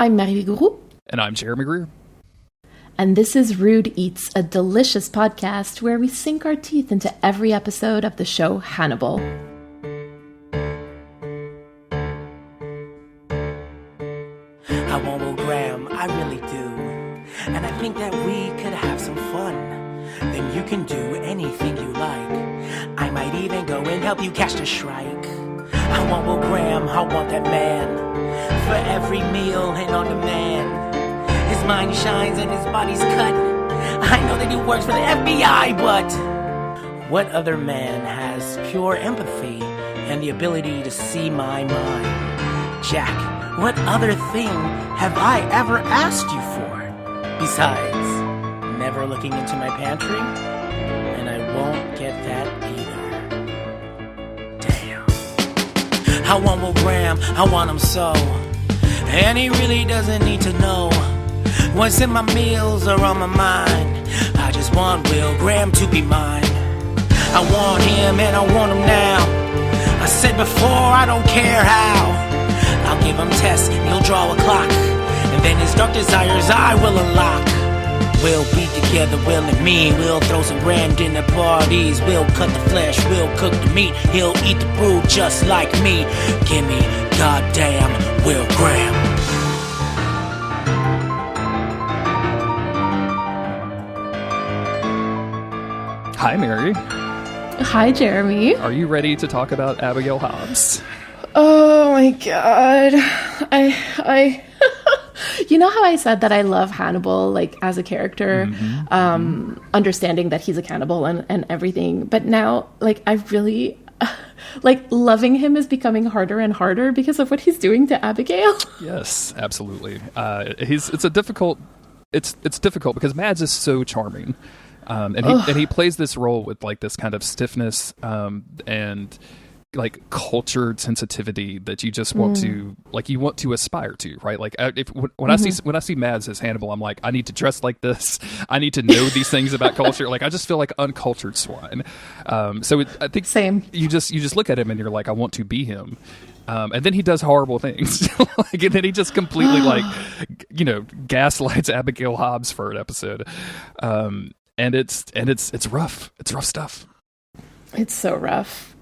I'm Marie Guru. And I'm Jeremy Greer. And this is Rude Eats, a delicious podcast where we sink our teeth into every episode of the show Hannibal. I want Will Graham, I really do. And I think that we could have some fun. Then you can do anything you like. I might even go and help you catch the shrike. I want Will Graham, I want that man. For every meal and on demand. His mind shines and his body's cut. I know that he works for the FBI, but what other man has pure empathy and the ability to see my mind? Jack, what other thing have I ever asked you for? Besides, never looking into my pantry? And I won't get that either. Damn. I want Will Graham, I want him so. And he really doesn't need to know what's in my meals or on my mind. I just want Will Graham to be mine. I want him and I want him now. I said before, I don't care how. I'll give him tests, he'll draw a clock. And then his dark desires I will unlock. We'll be together, Will and me. We'll throw some grand dinner parties. We'll cut the flesh, we'll cook the meat. He'll eat the food just like me. Give me goddamn Will Graham. Hi, Mary. Hi, Jeremy. Are you ready to talk about Abigail Hobbs? Oh my god. I You know how I said that I love Hannibal, like, as a character, understanding that he's a cannibal and everything. But now, like, I really, like, loving him is becoming harder and harder because of what he's doing to Abigail. Yes, absolutely. It's difficult because Mads is so charming. And he plays this role with, like, this kind of stiffness and like cultured sensitivity that you just want to, like, you want to aspire to, right? Like, when I see Mads as Hannibal, I'm like, I need to dress like this. I need to know these things about culture. Like, I just feel like uncultured swine. I think same. You just look at him and you're like, I want to be him. And then he does horrible things. Like, and then he just completely, like, gaslights Abigail Hobbs for an episode. And it's rough. It's rough stuff. It's so rough.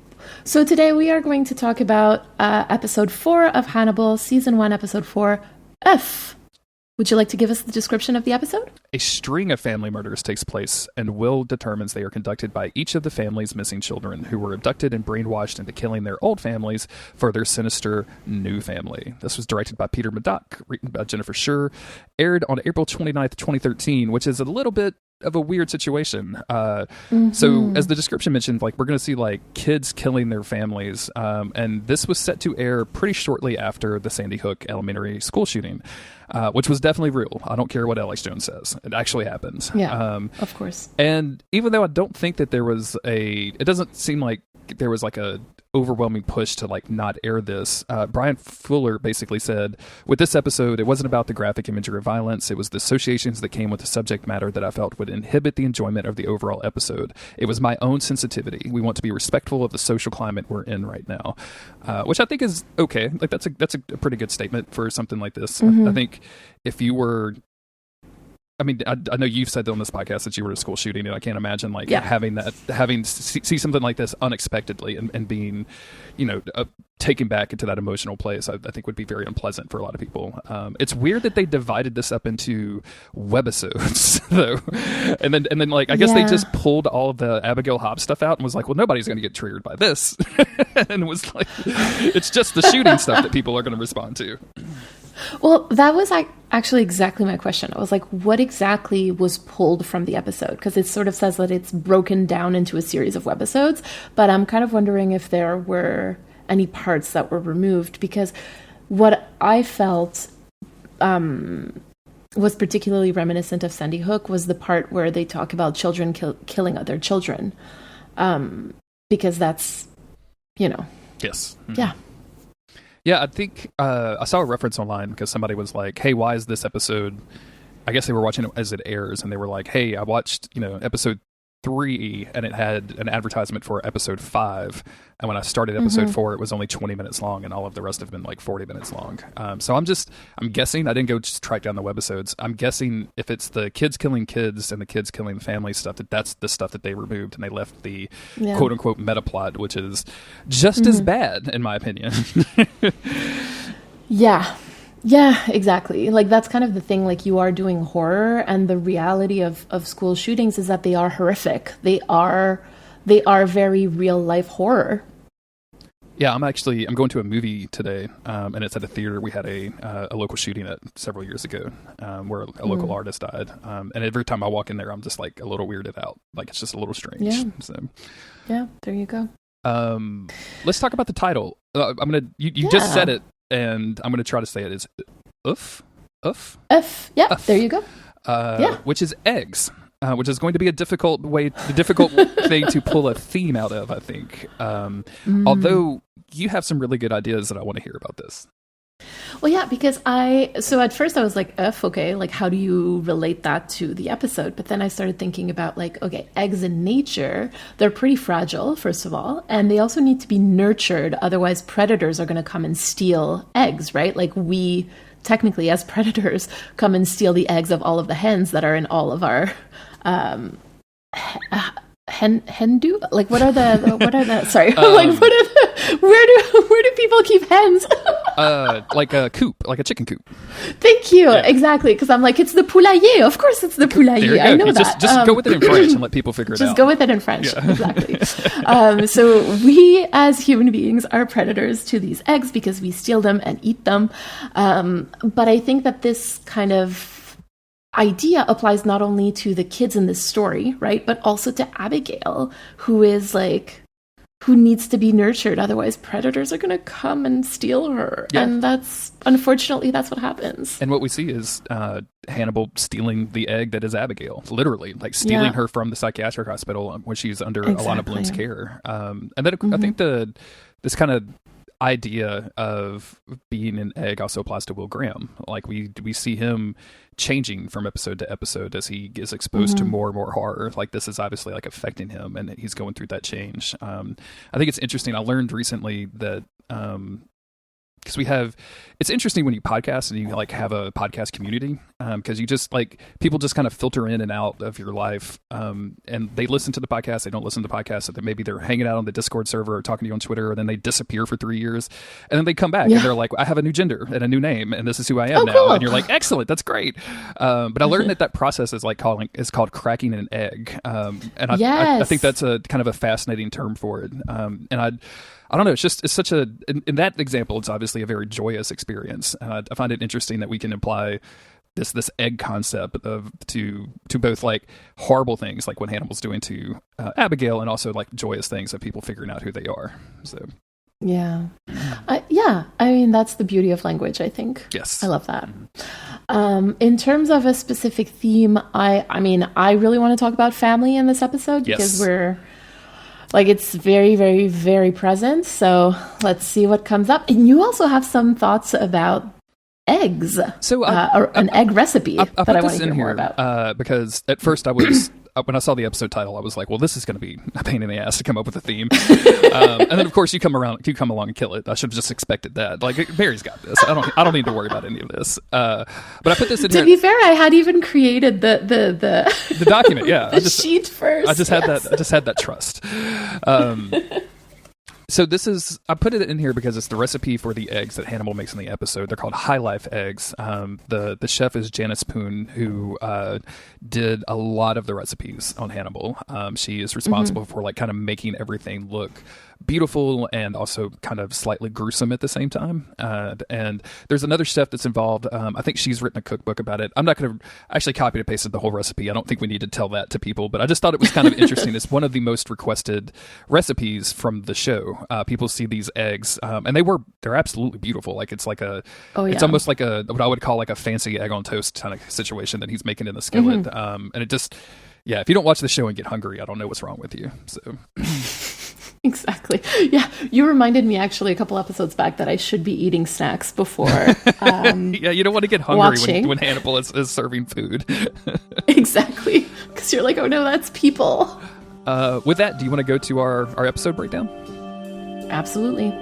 So today we are going to talk about episode 4 of Hannibal, season 1, episode 4, F. Would you like to give us the description of the episode? A string of family murders takes place, and Will determines they are conducted by each of the family's missing children who were abducted and brainwashed into killing their old families for their sinister new family. This was directed by Peter Maddock, written by Jennifer Schur, aired on April 29th, 2013, which is a little bit of a weird situation. So as the description mentioned, like, we're going to see, like, kids killing their families, and this was set to air pretty shortly after the Sandy Hook elementary school shooting, which was definitely real. I don't care what Alex Jones says. It actually happened. Yeah, of course. And even though I don't think that it doesn't seem like there was, like, a overwhelming push to, like, not air this. Brian Fuller basically said, with this episode, it wasn't about the graphic imagery of violence. It was the associations that came with the subject matter that I felt would inhibit the enjoyment of the overall episode. It was my own sensitivity. We want to be respectful of the social climate we're in right now, which I think is okay. Like, that's a pretty good statement for something like this. I think if you were, I mean, I know you've said on this podcast that you were at a school shooting, and I can't imagine, like, having see something like this unexpectedly and being, taken back into that emotional place. I think would be very unpleasant for a lot of people. It's weird that they divided this up into webisodes, though, and then like, I guess they just pulled all of the Abigail Hobbs stuff out and was like, well, nobody's going to get triggered by this, and it was like, it's just the shooting stuff that people are going to respond to. Well, that was actually exactly my question. I was like, what exactly was pulled from the episode? Because it sort of says that it's broken down into a series of webisodes, but I'm kind of wondering if there were any parts that were removed, because what I felt was particularly reminiscent of Sandy Hook was the part where they talk about children killing other children, because that's, Yes. Mm-hmm. Yeah. Yeah, I think I saw a reference online because somebody was like, hey, why is this episode, I guess they were watching it as it airs, and they were like, hey, I watched, episode 3, and it had an advertisement for episode 5. And when I started episode 4, it was only 20 minutes long, and all of the rest have been like 40 minutes long. So I'm guessing, I didn't go just track down the webisodes. I'm guessing if it's the kids killing kids and the kids killing family stuff, that's the stuff that they removed, and they left the quote unquote meta plot, which is just as bad, in my opinion. Yeah, exactly. Like, that's kind of the thing. Like, you are doing horror, and the reality of school shootings is that they are horrific. They are very real life horror. Yeah, I'm going to a movie today, and it's at a theater. We had a local shooting at several years ago, where a local artist died. And every time I walk in there, I'm just like a little weirded out. Like, it's just a little strange. Yeah. So, yeah, there you go. Let's talk about the title. You just said it, and I'm gonna try to say it. Is oeuf? Yeah, Oeuf. there you go. Which is eggs. Which is going to be a difficult thing to pull a theme out of, I think. Although you have some really good ideas that I want to hear about this. Well, yeah, because so at first I was like, okay, like, how do you relate that to the episode? But then I started thinking about, like, okay, eggs in nature, they're pretty fragile, first of all, and they also need to be nurtured. Otherwise, predators are going to come and steal eggs, right? Like, we technically, as predators, come and steal the eggs of all of the hens that are in all of our hen do? Like, what are the sorry, like, where do people keep hens? Like a coop, like a chicken coop. Thank you. Yeah. Exactly. Because I'm like, it's the poulailler. Of course it's the poulailler. I know that. Just go with it in French and let people figure it out. Just go with it in French. Yeah. Exactly. So we as human beings are predators to these eggs because we steal them and eat them. But I think that this kind of idea applies not only to the kids in this story, right, but also to Abigail, who needs to be nurtured. Otherwise, predators are going to come and steal her. Yeah. And unfortunately, that's what happens. And what we see is Hannibal stealing the egg that is Abigail, literally, like stealing her from the psychiatric hospital when she's under Alana Bloom's care. And then I think this kind of idea of being an egg also applies to Will Graham. Like, we see him changing from episode to episode as he gets exposed to more and more horror. Like, this is obviously like affecting him, and he's going through that change. I think it's interesting. I learned recently that because it's interesting when you podcast and you like have a podcast community, because you just like, people just kind of filter in and out of your life, and they listen to the podcast, they don't listen to the podcast, so maybe they're hanging out on the Discord server or talking to you on Twitter, and then they disappear for 3 years, and then they come back and they're like, I have a new gender and a new name, and this is who I am now. Cool. And you're like, excellent, that's great. But I learned that process is called cracking an egg, and I think that's a kind of a fascinating term for it. And I don't know. It's such in that example, it's obviously a very joyous experience. I find it interesting that we can apply this egg concept to both like horrible things, like what Hannibal's doing to Abigail, and also like joyous things of people figuring out who they are. So. Yeah. I mean, that's the beauty of language, I think. Yes. I love that. In terms of a specific theme, I really want to talk about family in this episode because we're like, it's very, very, very present. So let's see what comes up. And you also have some thoughts about eggs. So an egg recipe that I want to hear more about. Because at first I was, when I saw the episode title, I was like, well, this is going to be a pain in the ass to come up with a theme. And then of course you come along and kill it. I should have just expected that. Like, Mary's got this. I don't need to worry about any of this. But I put this in here. To be fair, I had even created the document. Yeah. The sheet first. I just had that trust. So I put it in here because it's the recipe for the eggs that Hannibal makes in the episode. They're called High Life eggs. The chef is Janice Poon, who did a lot of the recipes on Hannibal. She is responsible for like kind of making everything look beautiful and also kind of slightly gruesome at the same time. And there's another chef that's involved. I think she's written a cookbook about it. I'm not going to actually copy and pasted the whole recipe. I don't think we need to tell that to people, but I just thought it was kind of interesting. It's one of the most requested recipes from the show. People see these eggs, and they're absolutely beautiful. Like, it's like it's almost like what I would call like a fancy egg on toast kind of situation that he's making in the skillet. And it just, if you don't watch the show and get hungry, I don't know what's wrong with you. So. Exactly. Yeah, you reminded me actually a couple episodes back that I should be eating snacks before. Yeah, you don't want to get hungry when Hannibal is serving food. Exactly, because you're like, oh no, that's people. With that, do you want to go to our episode breakdown? Absolutely.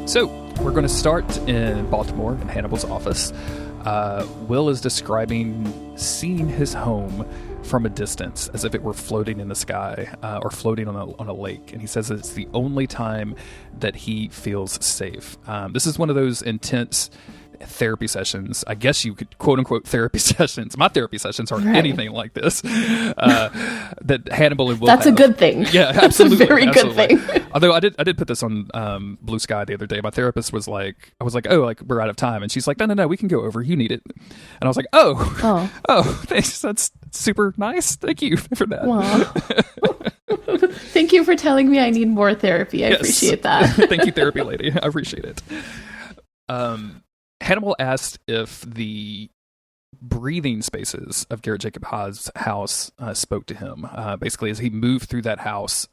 So, we're going to start in Baltimore, in Hannibal's office. Will is describing seeing his home from a distance, as if it were floating in the sky, or floating on a lake. And he says it's the only time that he feels safe. This is one of those intense therapy sessions. I guess you could quote unquote therapy sessions. My therapy sessions aren't anything like this. That Hannibal and Will That's have. A good thing. Yeah, That's absolutely. a very absolutely. good thing. Although I did put this on Blue Sky the other day. My therapist was like, I was like, oh, like we're out of time, and she's like, no, we can go over. You need it, and I was like, oh, thanks. That's super nice. Thank you for that. Wow. Thank you for telling me I need more therapy. I appreciate that. Thank you, therapy lady. I appreciate it. Hannibal asked if the breathing spaces of Garrett Jacob Haas's house spoke to him. Basically, as he moved through that house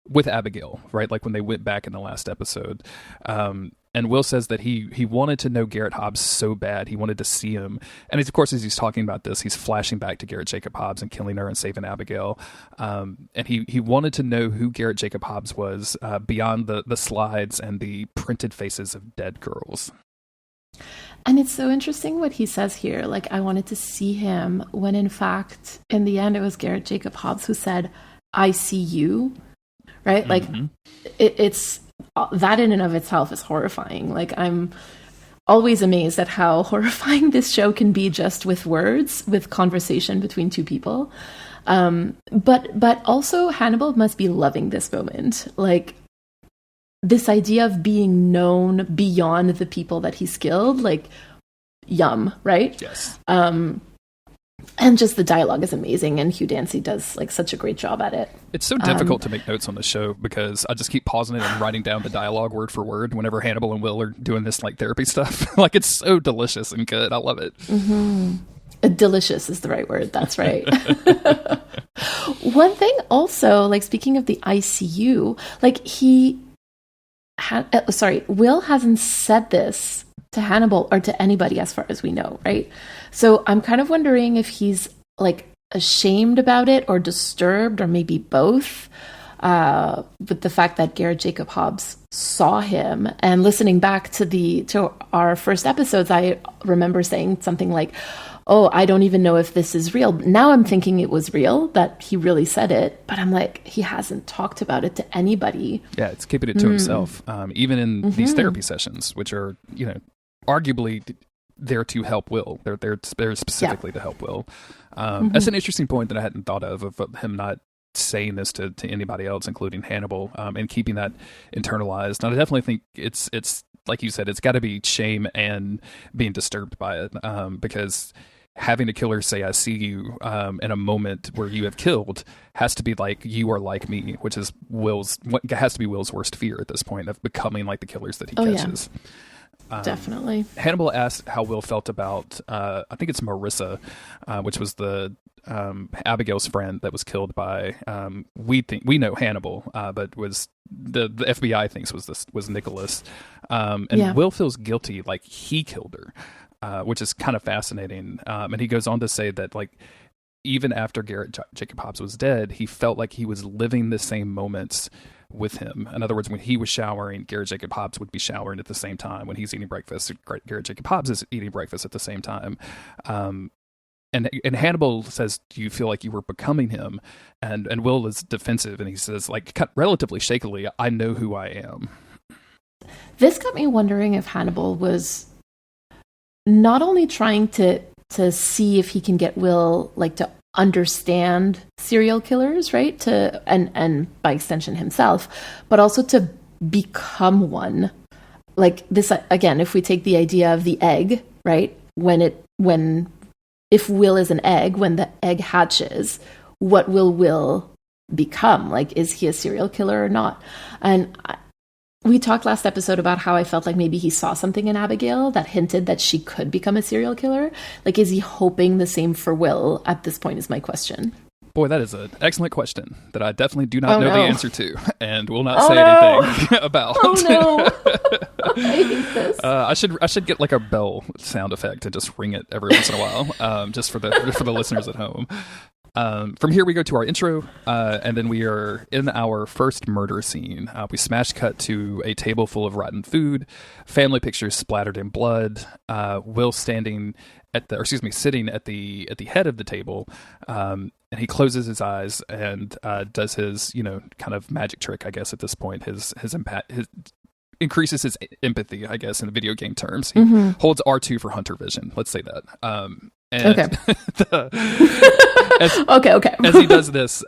with Abigail, right? Like when they went back in the last episode. And Will says that he wanted to know Garrett Hobbs so bad. He wanted to see him. And of course, as he's talking about this, he's flashing back to Garrett Jacob Hobbs and killing her and saving Abigail. And he wanted to know who Garrett Jacob Hobbs was beyond the slides and the printed faces of dead girls. And it's so interesting what he says here. Like, I wanted to see him, when in fact, in the end, it was Garrett Jacob Hobbs who said, I see you. Right? Mm-hmm. Like, it's that in and of itself is horrifying. Like, I'm always amazed at how horrifying this show can be just with words, with conversation between two people. But also Hannibal must be loving this moment. Like, this idea of being known beyond the people that he's killed, like, yum, right? Yes. And just the dialogue is amazing, and Hugh Dancy does like such a great job at it. It's so difficult to make notes on the show because I just keep pausing it and writing down the dialogue word for word whenever Hannibal and Will are doing this like therapy stuff. Like, it's so delicious and good. I love it. Mm-hmm. Delicious is the right word. That's right. One thing also, like, speaking of the ICU, like Will hasn't said this to Hannibal or to anybody as far as we know, right? So I'm kind of wondering if he's like ashamed about it or disturbed or maybe both with the fact that Garrett Jacob Hobbs saw him. And listening back to our first episodes, I remember saying something like, oh, I don't even know if this is real. Now I'm thinking it was real, that he really said it, but I'm like, he hasn't talked about it to anybody. Yeah, it's keeping it to himself, even in these therapy sessions, which are, arguably there to help Will. They're specifically to help Will. That's an interesting point that I hadn't thought of him not saying this to anybody else, including Hannibal, and keeping that internalized. And I definitely think it's like you said, it's got to be shame and being disturbed by it, because having a killer say, I see you, in a moment where you have killed has to be like, you are like me, which is what has to be Will's worst fear at this point, of becoming like the killers that he catches. Yeah. Definitely. Hannibal asked how Will felt about, I think it's Marissa, which was the Abigail's friend that was killed by, we know Hannibal, but was the FBI thinks was Nicholas. Will feels guilty, like he killed her, which is kind of fascinating. And he goes on to say that, like, even after Garrett Jacob Hobbs was dead, he felt like he was living the same moments with him. In other words, when he was showering, Garrett Jacob Hobbs would be showering at the same time. When he's eating breakfast, Garrett Jacob Hobbs is eating breakfast at the same time. And Hannibal says, do you feel like you were becoming him? And Will is defensive, and he says, like, relatively shakily, I know who I am. This got me wondering if Hannibal was not only trying to see if he can get Will, like, to understand serial killers, right? And by extension himself, but also to become one. Like this, again, if we take the idea of the egg, right? If Will is an egg, when the egg hatches, what will Will become? Like, is he a serial killer or not? And we talked last episode about how I felt like maybe he saw something in Abigail that hinted that she could become a serial killer. Like, is he hoping the same for Will at this point is my question. Boy, that is an excellent question that I definitely do not know the answer to and will not say anything about. Oh, no. I hate this. I should get like a bell sound effect and just ring it every once in a while, just for the listeners at home. From here we go to our intro, and then we are in our first murder scene. We smash cut to a table full of rotten food, family pictures splattered in blood, Will sitting at the head of the table, and he closes his eyes and does his kind of magic trick, I guess at this point. His increases his empathy, I guess, in the video game terms. He holds R2 for hunter vision. Let's say that. Okay. As he does this,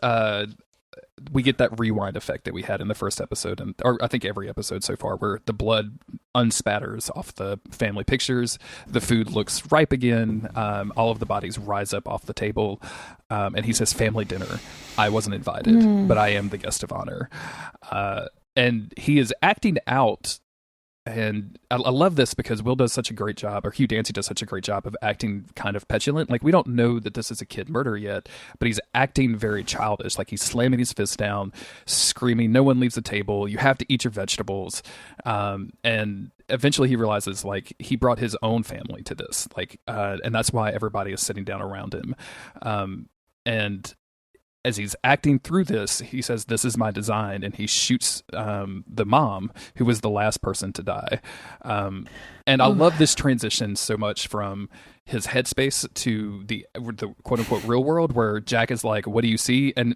we get that rewind effect that we had in the first episode, or I think every episode so far, where the blood unspatters off the family pictures. The food looks ripe again. All of the bodies rise up off the table, and he says, "Family dinner. I wasn't invited, but I am the guest of honor." And he is acting out. And I love this because Will does such a great job, or Hugh Dancy does such a great job of acting kind of petulant. Like, we don't know that this is a kid murder yet, but he's acting very childish. Like, he's slamming his fist down, screaming, "No one leaves the table. You have to eat your vegetables." And eventually he realizes, like, he brought his own family to this. Like, and that's why everybody is sitting down around him. And as he's acting through this, he says, "This is my design," and he shoots the mom, who was the last person to die. And I love this transition so much from his headspace to the quote-unquote real world, where Jack is like, "What do you see?" And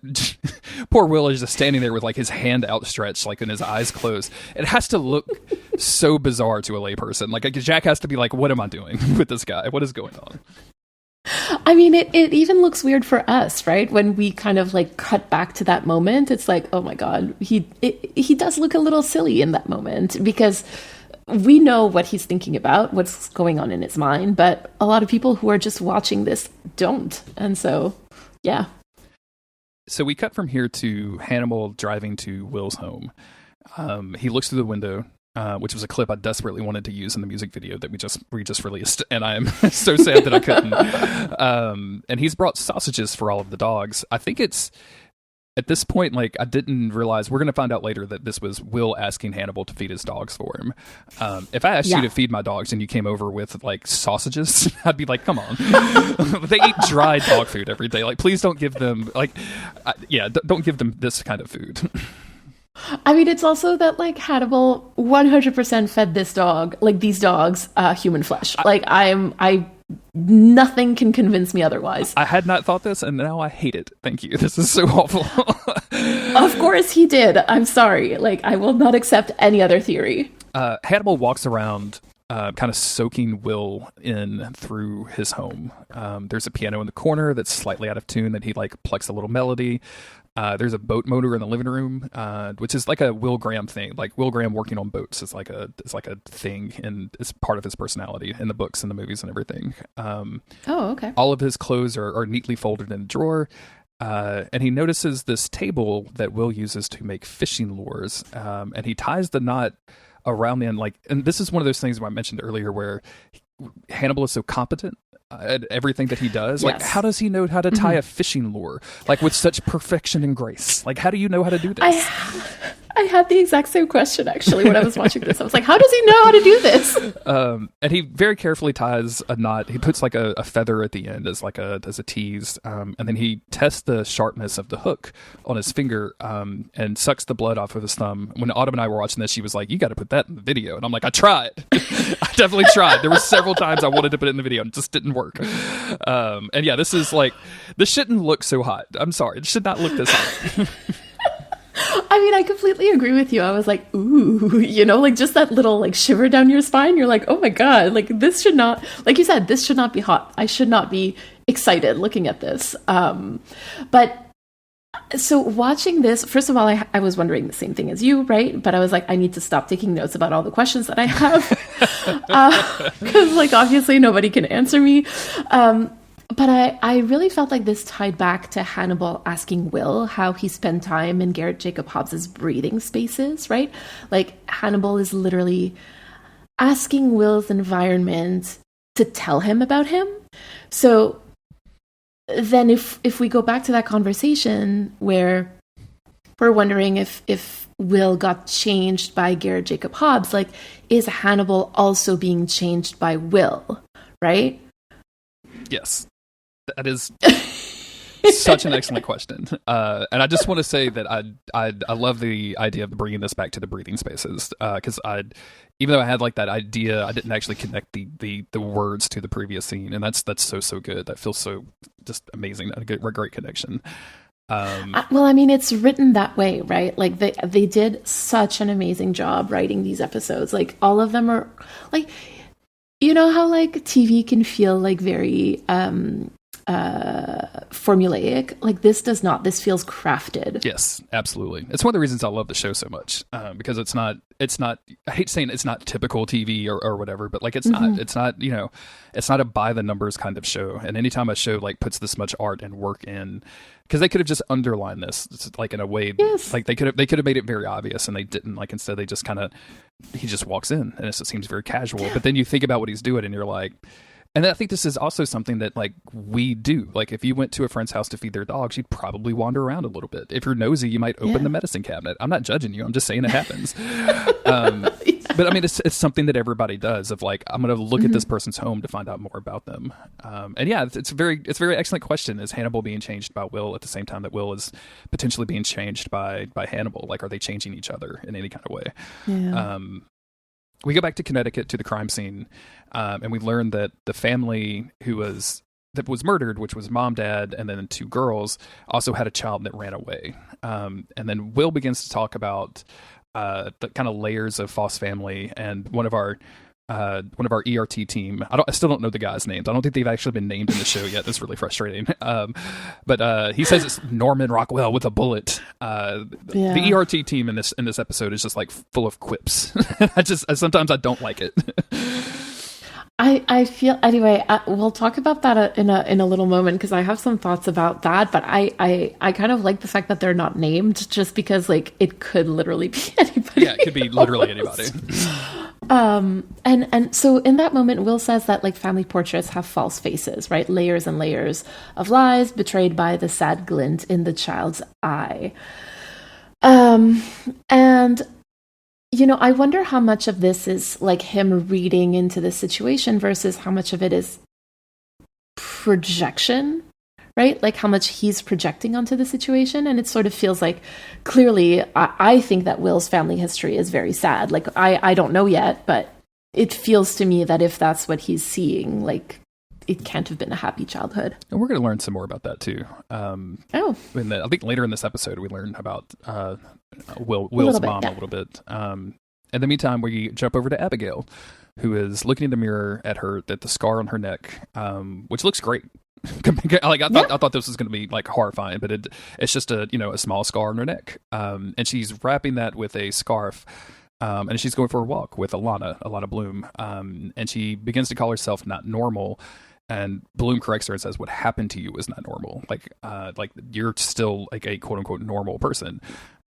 poor Will is just standing there with like his hand outstretched, like, and his eyes closed. It has to look so bizarre to a layperson. Like, Jack has to be like, "What am I doing with this guy? What is going on?" I mean, it even looks weird for us, right? When we kind of like cut back to that moment, it's like, oh my God, he does look a little silly in that moment, because we know what he's thinking about, what's going on in his mind, but a lot of people who are just watching this don't. And so, yeah. So we cut from here to Hannibal driving to Will's home. He looks through the window, which was a clip I desperately wanted to use in the music video that we just released, and I am so sad that I couldn't. And he's brought sausages for all of the dogs. I think it's at this point, like, I didn't realize, we're going to find out later, that this was Will asking Hannibal to feed his dogs for him. If I asked you to feed my dogs and you came over with like sausages, I'd be like, come on. They eat dry dog food every day. Like, please don't give them don't give them this kind of food. I mean, it's also that, like, Hannibal 100% fed these dogs, human flesh. Like, nothing can convince me otherwise. I had not thought this, and now I hate it. Thank you. This is so awful. Of course he did. I'm sorry. Like, I will not accept any other theory. Hannibal walks around, kind of soaking Will in through his home. There's a piano in the corner that's slightly out of tune that he, like, plucks a little melody. There's a boat motor in the living room, which is like a Will Graham thing. Like, Will Graham working on boats is like a thing, and it's part of his personality in the books and the movies and everything. Okay. All of his clothes are neatly folded in a drawer, and he notices this table that Will uses to make fishing lures, and he ties the knot around the end. Like, and this is one of those things I mentioned earlier where Hannibal is so competent at everything that he does. Like, how does he know how to tie a fishing lure, like, with such perfection and grace? Like, how do you know how to do this? I had the exact same question, actually, when I was watching this. I was like, how does he know how to do this? And he very carefully ties a knot. He puts like a feather at the end as a tease, and then he tests the sharpness of the hook on his finger, and sucks the blood off of his thumb. When Autumn and I were watching this, she was like, "You got to put that in the video," and I'm like, "I tried." I definitely tried. There were several times I wanted to put it in the video and it just didn't work. And yeah, this is like, this shouldn't look so hot. I'm sorry, it should not look this hot. I mean, I completely agree with you. I was like, ooh, like, just that little, like, shiver down your spine. You're like, oh my God, like, this should not, like you said, this should not be hot. I should not be excited looking at this. But so watching this, first of all, I was wondering the same thing as you, right? But I was like, I need to stop taking notes about all the questions that I have. Because like, obviously nobody can answer me. But I really felt like this tied back to Hannibal asking Will how he spent time in Garrett Jacob Hobbs's breathing spaces, right? Like Hannibal is literally asking Will's environment to tell him about him. So then if we go back to that conversation where we're wondering if Will got changed by Garrett Jacob Hobbs, like, is Hannibal also being changed by Will, right? Yes. That is such an excellent question. And I just want to say that I love the idea of bringing this back to the breathing spaces, because even though I had like that idea, I didn't actually connect the words to the previous scene, and that's so good. That feels so just amazing. A great connection. Well, I mean, it's written that way, right? Like they did such an amazing job writing these episodes. Like all of them are like, you know how like TV can feel like very formulaic. Like this does not. This feels crafted. Yes, absolutely. It's one of the reasons I love the show so much, because it's not I hate saying it's not typical TV or whatever, but like it's not you know, it's not a by the numbers kind of show. And anytime a show like puts this much art and work in, because they could have just underlined this like in a way, yes. Like they could have made it very obvious, and they didn't. Like instead they just he just walks in and it just seems very casual. But then you think about what he's doing and you're like. And I think this is also something that like we do. Like if you went to a friend's house to feed their dogs, you'd probably wander around a little bit. If you're nosy, you might open the medicine cabinet. I'm not judging you. I'm just saying it happens. But I mean, it's something that everybody does. Of like, I'm going to look at this person's home to find out more about them. And yeah, it's a very excellent question. Is Hannibal being changed by Will at the same time that Will is potentially being changed by Hannibal? Like, are they changing each other in any kind of way? Yeah. We go back to Connecticut to the crime scene, and we learn that the family that was murdered, which was mom, dad, and then two girls, also had a child that ran away. And then Will begins to talk about the kind of layers of Foss family, and one of our ERT team. I still don't know the guys' names. I don't think they've actually been named in the show yet. That's really frustrating. But he says it's Norman Rockwell with a bullet. The ERT team in this episode is just like full of quips. Sometimes I don't like it. I feel anyway. We'll talk about that in a little moment, because I have some thoughts about that. But I kind of like the fact that they're not named, just because like it could literally be anybody. Yeah, it could be literally anybody. And so in that moment, Will says that like family portraits have false faces, right? Layers and layers of lies betrayed by the sad glint in the child's eye. And you know, I wonder how much of this is like him reading into the situation versus how much of it is projection, right? Like how much he's projecting onto the situation. And it sort of feels like clearly, I think that Will's family history is very sad. Like I don't know yet, but it feels to me that if that's what he's seeing, like it can't have been a happy childhood. And we're going to learn some more about that too. I think later in this episode, we learn about Will's mom a little bit. In the meantime, we jump over to Abigail, who is looking in the mirror at the scar on her neck, which looks great. I thought this was going to be like horrifying, but it's just a small scar on her neck, and she's wrapping that with a scarf, and she's going for a walk with Alana Bloom, and she begins to call herself not normal. And Bloom corrects her and says, "What happened to you was not normal. Like you're still like a quote unquote normal person."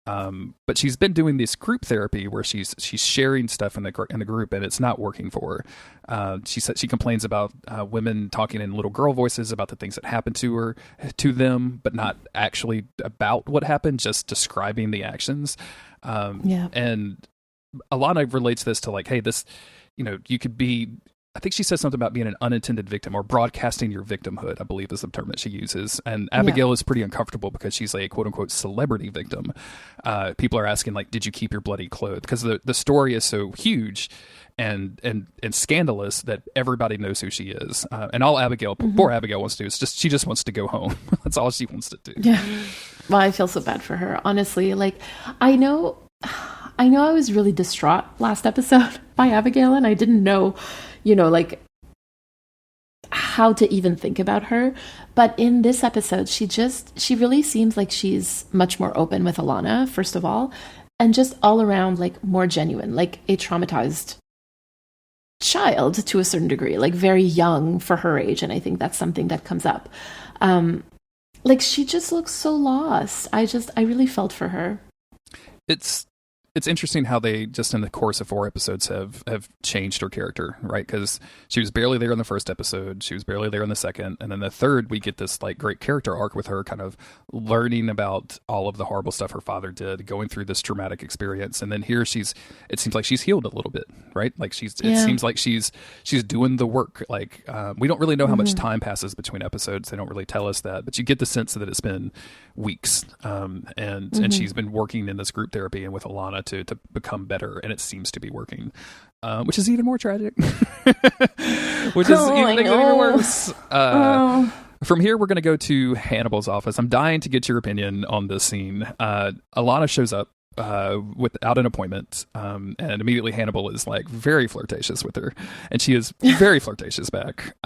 But she's been doing this group therapy where she's sharing stuff in the group, and it's not working for her. She complains about women talking in little girl voices about the things that happened to them, but not actually about what happened, just describing the actions. And Alana relates this to like, hey, this, you could be. I think she says something about being an unintended victim or broadcasting your victimhood, I believe is the term that she uses. And Abigail is pretty uncomfortable because she's a quote unquote celebrity victim. People are asking like, did you keep your bloody clothes? Because the story is so huge and scandalous that everybody knows who she is. And all poor Abigail wants to do is she just wants to go home. That's all she wants to do. Yeah. Well, I feel so bad for her, honestly. Like, I know I was really distraught last episode by Abigail, and I didn't know, like how to even think about her. But in this episode, she really seems like she's much more open with Alana, first of all, and just all around like more genuine, like a traumatized child to a certain degree, like very young for her age. And I think that's something that comes up. Like she just looks so lost. I really felt for her. It's interesting how they just in the course of 4 episodes have changed her character, right? Because she was barely there in the first episode, she was barely there in the second, and then the third we get this like great character arc with her kind of learning about all of the horrible stuff her father did, going through this traumatic experience, and then here it seems like she's healed a little bit, right? Like it seems like she's doing the work. Like we don't really know how much time passes between episodes. They don't really tell us that, but you get the sense that it's been weeks, and she's been working in this group therapy and with Alana to become better, and it seems to be working, which is even more tragic. Which is even worse. From here, we're going to go to Hannibal's office. I'm dying to get your opinion on this scene. Alana shows up without an appointment, and immediately Hannibal is like very flirtatious with her, and she is very flirtatious back.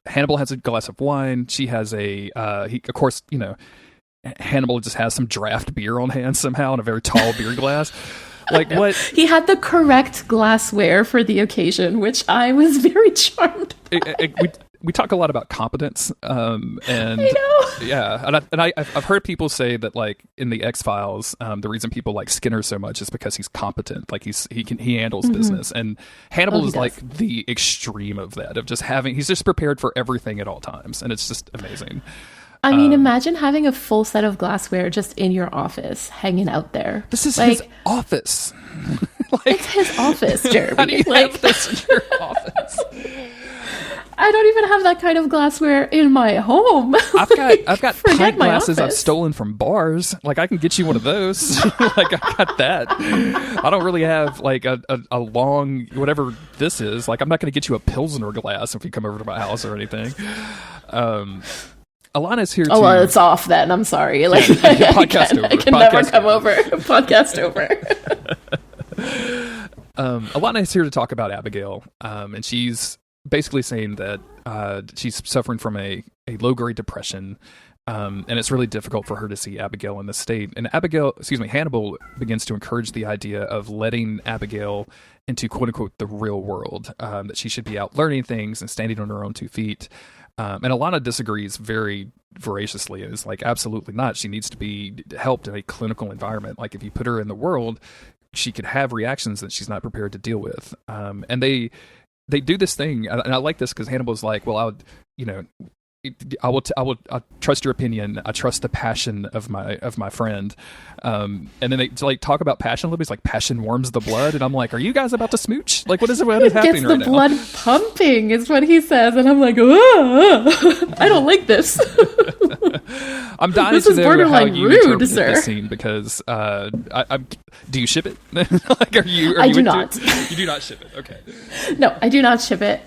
Hannibal has a glass of wine. She has of course, Hannibal just has some draft beer on hand somehow in a very tall beer glass. Like what? He had the correct glassware for the occasion, which I was very charmed by. We talk a lot about competence, and I know. Yeah, and I've heard people say that like in the X-Files, the reason people like Skinner so much is because he's competent, like he handles business, and Hannibal is like the extreme of that, of just he's just prepared for everything at all times, and it's just amazing. I mean, imagine having a full set of glassware just in your office, hanging out there. This is his office. It's his office, Jeremy. How do you have this in your office? I don't even have that kind of glassware in my home. I've got pint glasses office. I've stolen from bars. Like I can get you one of those. Like I got that. I don't really have like a long whatever this is. Like I'm not going to get you a Pilsner glass if you come over to my house or anything. Alana's here too. Oh, well, it's off then. I'm sorry. Like, podcast over. I can never come over. Podcast over. Alana is here to talk about Abigail, and she's basically saying that she's suffering from a low-grade depression, and it's really difficult for her to see Abigail in this state. And Hannibal begins to encourage the idea of letting Abigail into quote-unquote the real world, that she should be out learning things and standing on her own 2 feet. And Alana disagrees very voraciously. It's like, absolutely not. She needs to be helped in a clinical environment. Like if you put her in the world, she could have reactions that she's not prepared to deal with. And they do this thing, and I like this because Hannibal's like, well, I'll trust your opinion. I trust the passion of my friend. And then they like talk about passion a little bit. It's like passion warms the blood, and I'm like, are you guys about to smooch? Like, what is happening right now? It gets the blood pumping, is what he says, and I'm like, I don't like this. I'm dying to know how you interpret this scene because do you ship it? Like, I do not. You do not ship it. Okay. No, I do not ship it.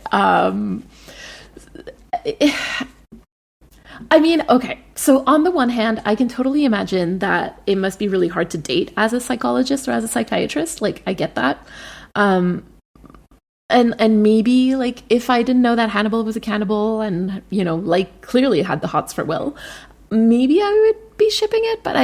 I mean, okay, so on the one hand, I can totally imagine that it must be really hard to date as a psychologist or as a psychiatrist. Like, I get that. And maybe, like, if I didn't know that Hannibal was a cannibal and, like, clearly had the hots for Will, maybe I would be shipping it, but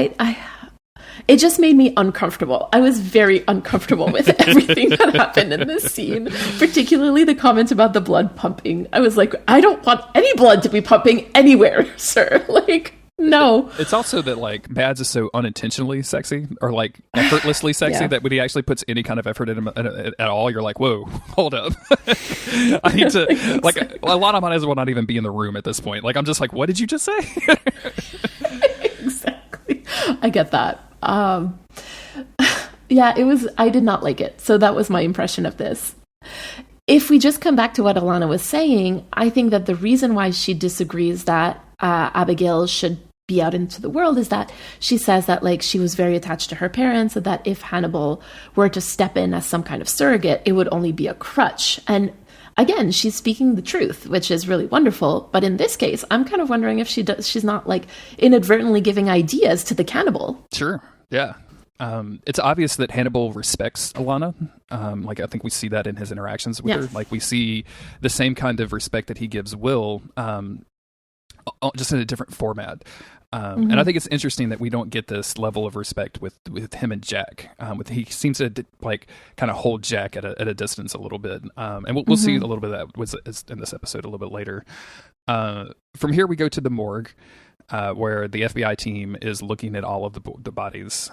it just made me uncomfortable. I was very uncomfortable with everything that happened in this scene, particularly the comment about the blood pumping. I was like, I don't want any blood to be pumping anywhere, sir. Like, no. It's also that, like, Mads is so unintentionally sexy, or, like, effortlessly sexy, that when he actually puts any kind of effort in him at all, you're like, whoa, hold up. I need to, like, a lot of might as well not even be in the room at this point. Like, I'm just like, what did you just say? Exactly. I get that. Yeah, I did not like it. So that was my impression of this. If we just come back to what Alana was saying, I think that the reason why she disagrees that Abigail should be out into the world is that she says that, like, she was very attached to her parents, and that if Hannibal were to step in as some kind of surrogate, it would only be a crutch. And again, she's speaking the truth, which is really wonderful. But in this case, I'm kind of wondering if she's not, like, inadvertently giving ideas to the cannibal. Sure. Yeah. It's obvious that Hannibal respects Alana. Like, I think we see that in his interactions with her. Like, we see the same kind of respect that he gives Will, just in a different format. And I think it's interesting that we don't get this level of respect with him and Jack. He seems to like kind of hold Jack at a distance a little bit. And we'll see a little bit of that was in this episode a little bit later. From here we go to the morgue, where the FBI team is looking at all of the bodies.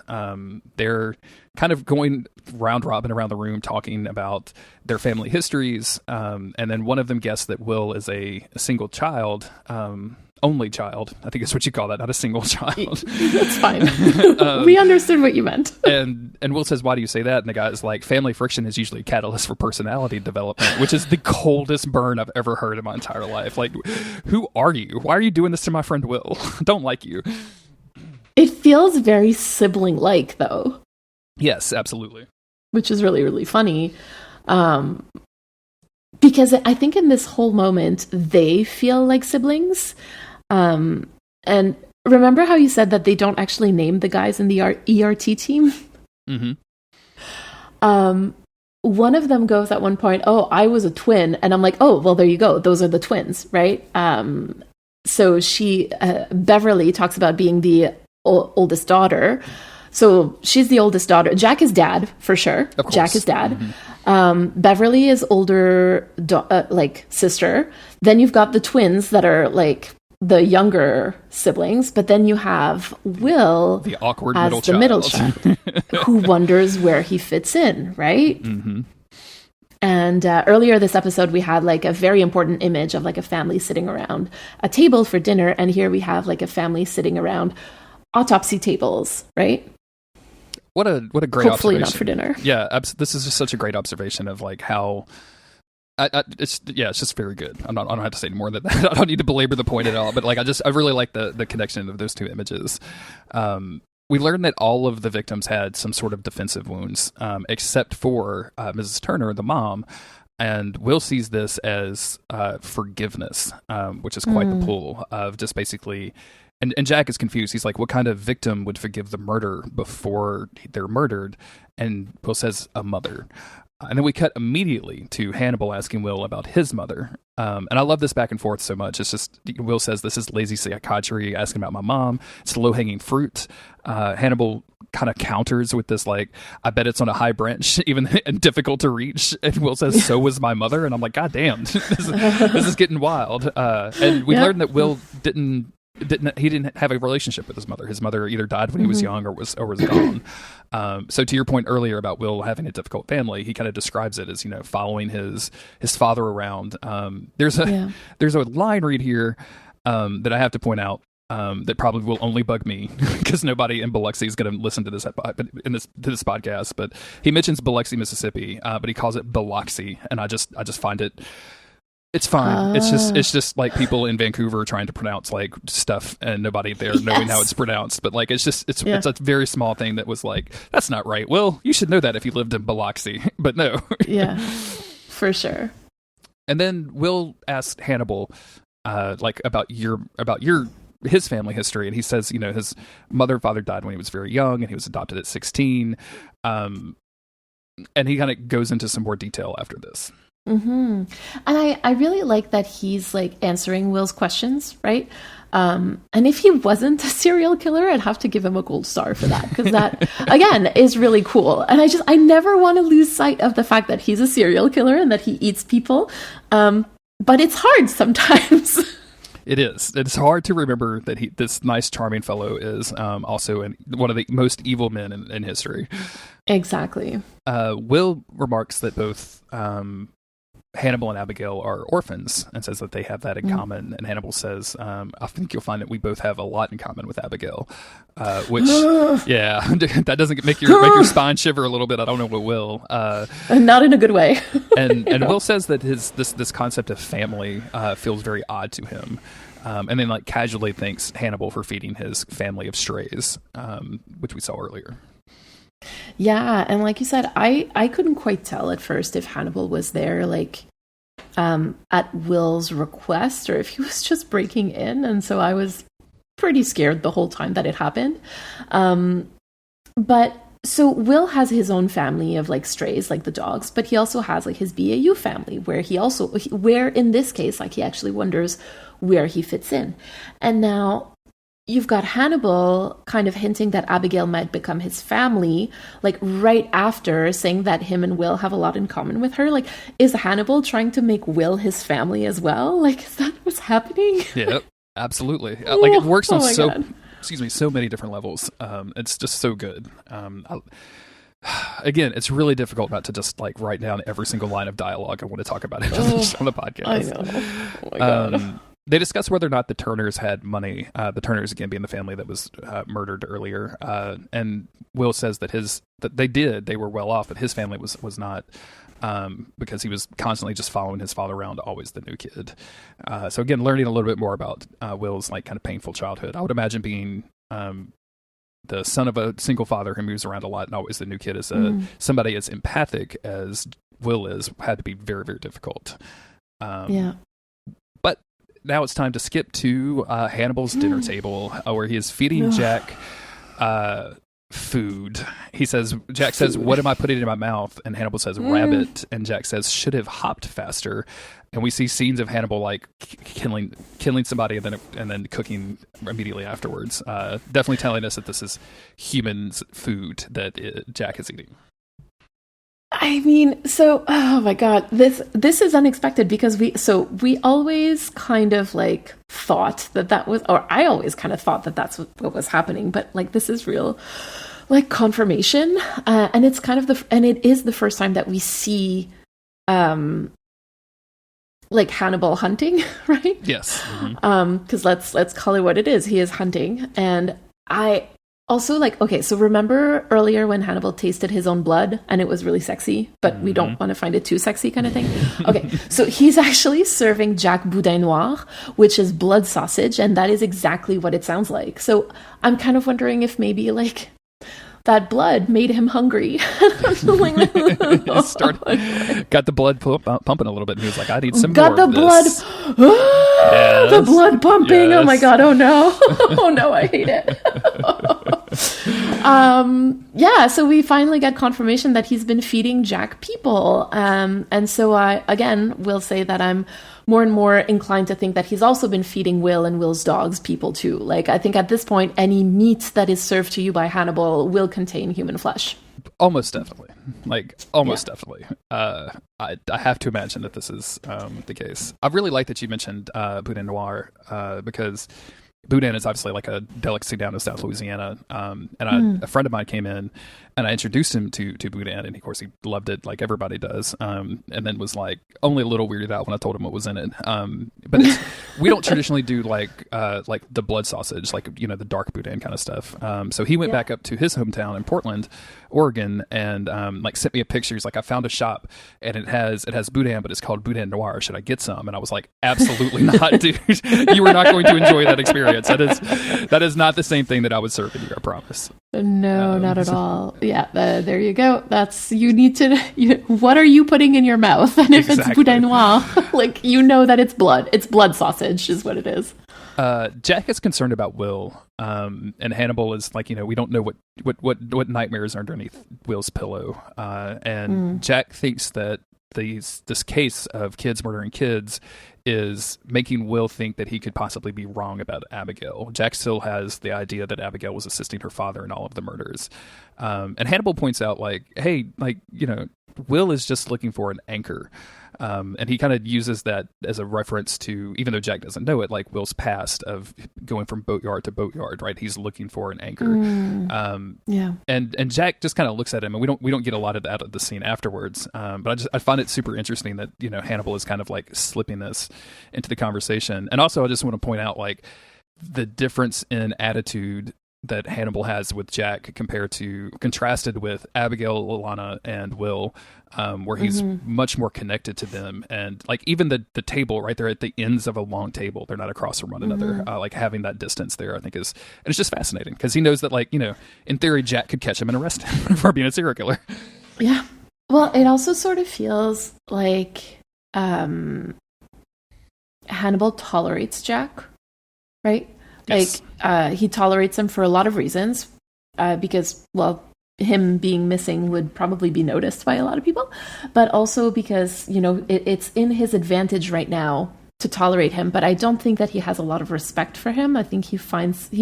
They're kind of going round robin around the room talking about their family histories. And then one of them guessed that Will is a single child. Only child, I think is what you call that, not a single child. That's fine. We understood what you meant. And Will says, "Why do you say that?" And the guy's like, "Family friction is usually a catalyst for personality development," which is the coldest burn I've ever heard in my entire life. Like, who are you? Why are you doing this to my friend Will? Don't like you. It feels very sibling-like, though. Yes, absolutely. Which is really, really funny. Because I think in this whole moment, they feel like siblings. And remember how you said that they don't actually name the guys in the ERT team? Mm-hmm. One of them goes at one point, "Oh, I was a twin." And I'm like, "Oh, well, there you go. Those are the twins, right?" So Beverly talks about being the oldest daughter. So she's the oldest daughter. Jack is dad, for sure. Of course. Jack is dad. Mm-hmm. Beverly is older, sister. Then you've got the twins that are like the younger siblings, but then you have Will, the awkward as middle child, who wonders where he fits in, right? Mm-hmm. And earlier this episode, we had like a very important image of like a family sitting around a table for dinner, and here we have like a family sitting around autopsy tables, right? What a great Hopefully observation. Not for dinner. Yeah, this is just such a great observation of like how it's just very good. I don't have to say any more than that. I don't need to belabor the point at all. But like I really like the connection of those two images. We learned that all of the victims had some sort of defensive wounds, except for Mrs. Turner, the mom. And Will sees this as forgiveness, which is quite the pull of just basically. And Jack is confused. He's like, "What kind of victim would forgive the murder before they're murdered?" And Will says, "A mother." And then we cut immediately to Hannibal asking Will about his mother. And I love this back and forth so much. It's just, Will says, "This is lazy psychiatry, asking about my mom. It's low-hanging fruit." Hannibal kind of counters with this, like, "I bet it's on a high branch, even and difficult to reach." And Will says, "So was my mother." And I'm like, God damn, this is getting wild. And we learned that Will didn't have a relationship with his mother. His mother either died when he was young or was gone. So to your point earlier about Will having a difficult family, he kind of describes it as, following his father around. There's a line read here that I have to point out that probably will only bug me because nobody in Biloxi is going to listen to this podcast. But he mentions Biloxi, Mississippi, but he calls it Biloxi, and I just find it. It's fine. It's just like people in Vancouver trying to pronounce like stuff and nobody there knowing how it's pronounced. But like it's a very small thing that was like, that's not right. Well, you should know that if you lived in Biloxi, but no. Yeah, for sure. And then Will asked Hannibal like about his family history, and he says, his mother and father died when he was very young, and he was adopted at 16. And he kind of goes into some more detail after this. Mm-hmm. And I really like that he's like answering Will's questions, right? And if he wasn't a serial killer, I'd have to give him a gold star for that, because that again is really cool. And I never want to lose sight of the fact that he's a serial killer and that he eats people. But it's hard sometimes. It is. It's hard to remember that this nice, charming fellow is also one of the most evil men in history. Exactly. Will remarks that both Hannibal and Abigail are orphans and says that they have that in common. And Hannibal says, "I think you'll find that we both have a lot in common with Abigail," which, yeah, that doesn't make your spine shiver a little bit. I don't know what will. Not in a good way. and Will says that this concept of family feels very odd to him. And then like casually thanks Hannibal for feeding his family of strays, which we saw earlier. Yeah, and like you said, I couldn't quite tell at first if Hannibal was there like at Will's request or if he was just breaking in, and so I was pretty scared the whole time that it happened. But so Will has his own family of like strays, like the dogs, but he also has like his BAU family where in this case, like he actually wonders where he fits in. And now you've got Hannibal kind of hinting that Abigail might become his family, like right after saying that him and Will have a lot in common with her. Like, is Hannibal trying to make Will his family as well? Like, is that what's happening? Yeah, absolutely. Like it works on God. so many different levels. It's just so good. Again, it's really difficult not to just like write down every single line of dialogue I want to talk about it on the podcast. I know. Oh my God. They discuss whether or not the Turners had money. The Turners, again, being the family that was murdered earlier. And Will says that they did. They were well off, but his family was not, because he was constantly just following his father around, always the new kid. So again, learning a little bit more about Will's like kind of painful childhood. I would imagine being the son of a single father who moves around a lot and always the new kid is somebody as empathic as Will is had to be very, very difficult. Yeah. But now it's time to skip to Hannibal's dinner table, where he is feeding Jack food. Jack says, "What am I putting in my mouth?" And Hannibal says, "Rabbit." And Jack says, "Should have hopped faster." And we see scenes of Hannibal like killing somebody and then cooking immediately afterwards. Definitely telling us that this is human food that Jack is eating. I mean, so, oh my God, this is unexpected because we always kind of like thought that was, or I always kind of thought that that's what was happening, but like this is real, like confirmation, and it's kind of it is the first time that we see, like Hannibal hunting, right? Yes. Because let's call it what it is. He is hunting, and I. Also, like, okay, so remember earlier when Hannibal tasted his own blood and it was really sexy, but we don't want to find it too sexy kind of thing? Okay, so he's actually serving Jack boudin noir, which is blood sausage, and that is exactly what it sounds like. So I'm kind of wondering if maybe, like, that blood made him hungry. Got the blood pumping a little bit, and he was like, "I need some got more the of blood. this." The blood pumping. Yes. Oh my God. Oh no. Oh no. I hate it. Yeah. So we finally get confirmation that he's been feeding Jack people. And so I again will say that I'm more and more inclined to think that he's also been feeding Will and Will's dogs people too. Like, I think at this point, any meat that is served to you by Hannibal will contain human flesh. Almost definitely. Definitely. I have to imagine that this is the case. I really like that you mentioned boudin noir because boudin is obviously like a delicacy down in South Louisiana. And a friend of mine came in and I introduced him to boudin, and of course he loved it like everybody does. And then was like only a little weirded out when I told him what was in it. But we don't traditionally do like the blood sausage, like, you know, the dark boudin kind of stuff. So he went back up to his hometown in Portland, Oregon, and like sent me a picture. He's like, "I found a shop and it has boudin, but it's called boudin noir. Should I get some?" And I was like, "Absolutely not, dude. You are not going to enjoy that experience. That is not the same thing that I would serve in you, I promise." No, not at all. Yeah, there you go. You need to. What are you putting in your mouth? And if it's boudin noir, like, you know that it's blood. It's blood sausage, is what it is. Jack is concerned about Will, and Hannibal is like, you know, we don't know what nightmares are underneath Will's pillow, and Jack thinks that this case of kids murdering kids is making Will think that he could possibly be wrong about Abigail. Jack still has the idea that Abigail was assisting her father in all of the murders. And Hannibal points out, like, hey, like, you know, Will is just looking for an anchor. And he kind of uses that as a reference to, even though Jack doesn't know it, like Will's past of going from boatyard to boatyard, right? He's looking for an anchor. Yeah. And Jack just kind of looks at him, and we don't get a lot of that out of the scene afterwards. But I find it super interesting that, you know, Hannibal is kind of like slipping this into the conversation. And also I just want to point out, like, the difference in attitude that Hannibal has with Jack contrasted with Abigail, Alana, and Will, where he's much more connected to them. And like even the table, right, they're at the ends of a long table. They're not across from one another. Like having that distance there, I think and it's just fascinating because he knows that, like, you know, in theory, Jack could catch him and arrest him for being a serial killer. Yeah. Well, it also sort of feels like Hannibal tolerates Jack, right? Yes. Like, he tolerates him for a lot of reasons, because, well, him being missing would probably be noticed by a lot of people, but also because, it's in his advantage right now to tolerate him. But I don't think that he has a lot of respect for him. I think he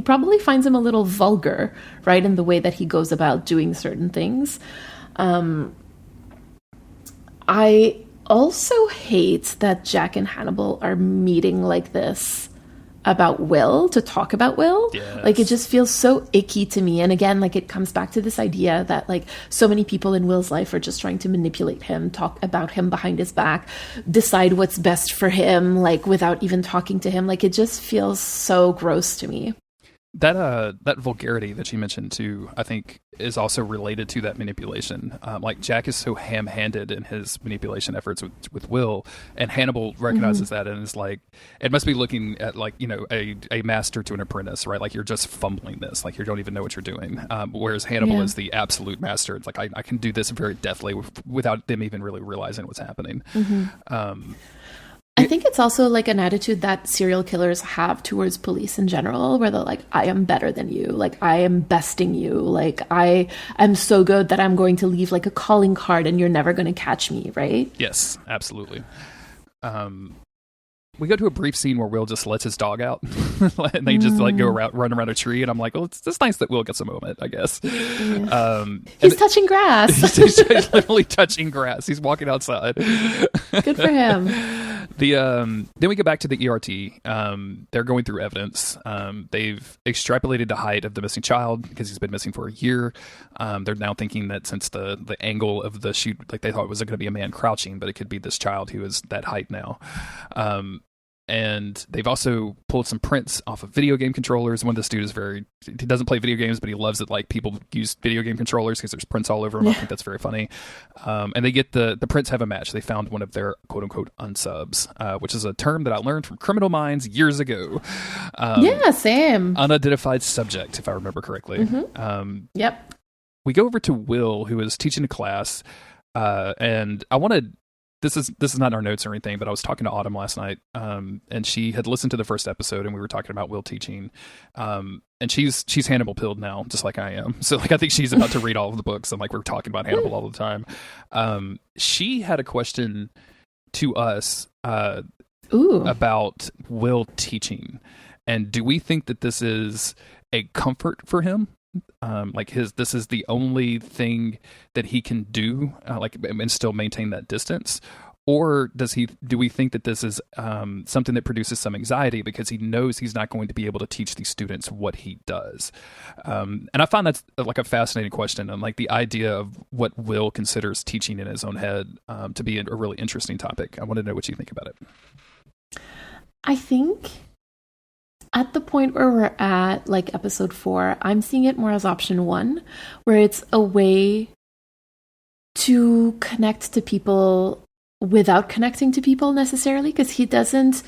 probably finds him a little vulgar, right, in the way that he goes about doing certain things. I also hate that Jack and Hannibal are meeting like this about Will, to talk about Will. Yes. Like, it just feels so icky to me. And again, like, it comes back to this idea that, like, so many people in Will's life are just trying to manipulate him, talk about him behind his back, decide what's best for him, like, without even talking to him. Like, it just feels so gross to me. That vulgarity that you mentioned too, I think, is also related to that manipulation. Like, Jack is so ham-handed in his manipulation efforts with Will, and Hannibal recognizes that and is like, it must be looking at, like, a master to an apprentice, right? Like, you're just fumbling this, like, you don't even know what you're doing. Whereas Hannibal is the absolute master. It's like, I can do this very deftly without them even really realizing what's happening. I think it's also like an attitude that serial killers have towards police in general, where they're like, I am better than you. Like, I am besting you. Like, I am so good that I'm going to leave like a calling card and you're never going to catch me, right? Yes, absolutely. We go to a brief scene where Will just lets his dog out and they just like run around a tree, and I'm like, well, it's nice that Will gets a moment, I guess. Yeah. He's touching grass. He's literally touching grass. He's walking outside. Good for him. Then we go back to the ERT. They're going through evidence. They've extrapolated the height of the missing child because he's been missing for a year. They're now thinking that since the angle of the shoot, like, they thought it was going to be a man crouching, but it could be this child who is that height now. And they've also pulled some prints off of video game controllers. One of the dudes he doesn't play video games, but he loves it. Like, people use video game controllers because there's prints all over them. I think that's very funny. And they get the prints have a match. They found one of their quote unquote unsubs, which is a term that I learned from Criminal Minds years ago. Yeah, same. Unidentified subject, if I remember correctly. Yep. We go over to Will, who is teaching a class. And I wanted... This is not in our notes or anything, but I was talking to Autumn last night, and she had listened to the first episode, and we were talking about Will teaching, and she's Hannibal pilled now, just like I am. So, like, I think she's about to read all of the books, and, like, we're talking about Hannibal all the time. She had a question to us about Will teaching, and do we think that this is a comfort for him? This is the only thing that he can do, and still maintain that distance, or do we think that this is something that produces some anxiety because he knows he's not going to be able to teach these students what he does? And I find that's like a fascinating question, and like the idea of what Will considers teaching in his own head to be a really interesting topic. I want to know what you think about it. I think at the point where we're at, like, episode 4, I'm seeing it more as option 1, where it's a way to connect to people without connecting to people necessarily, because he doesn't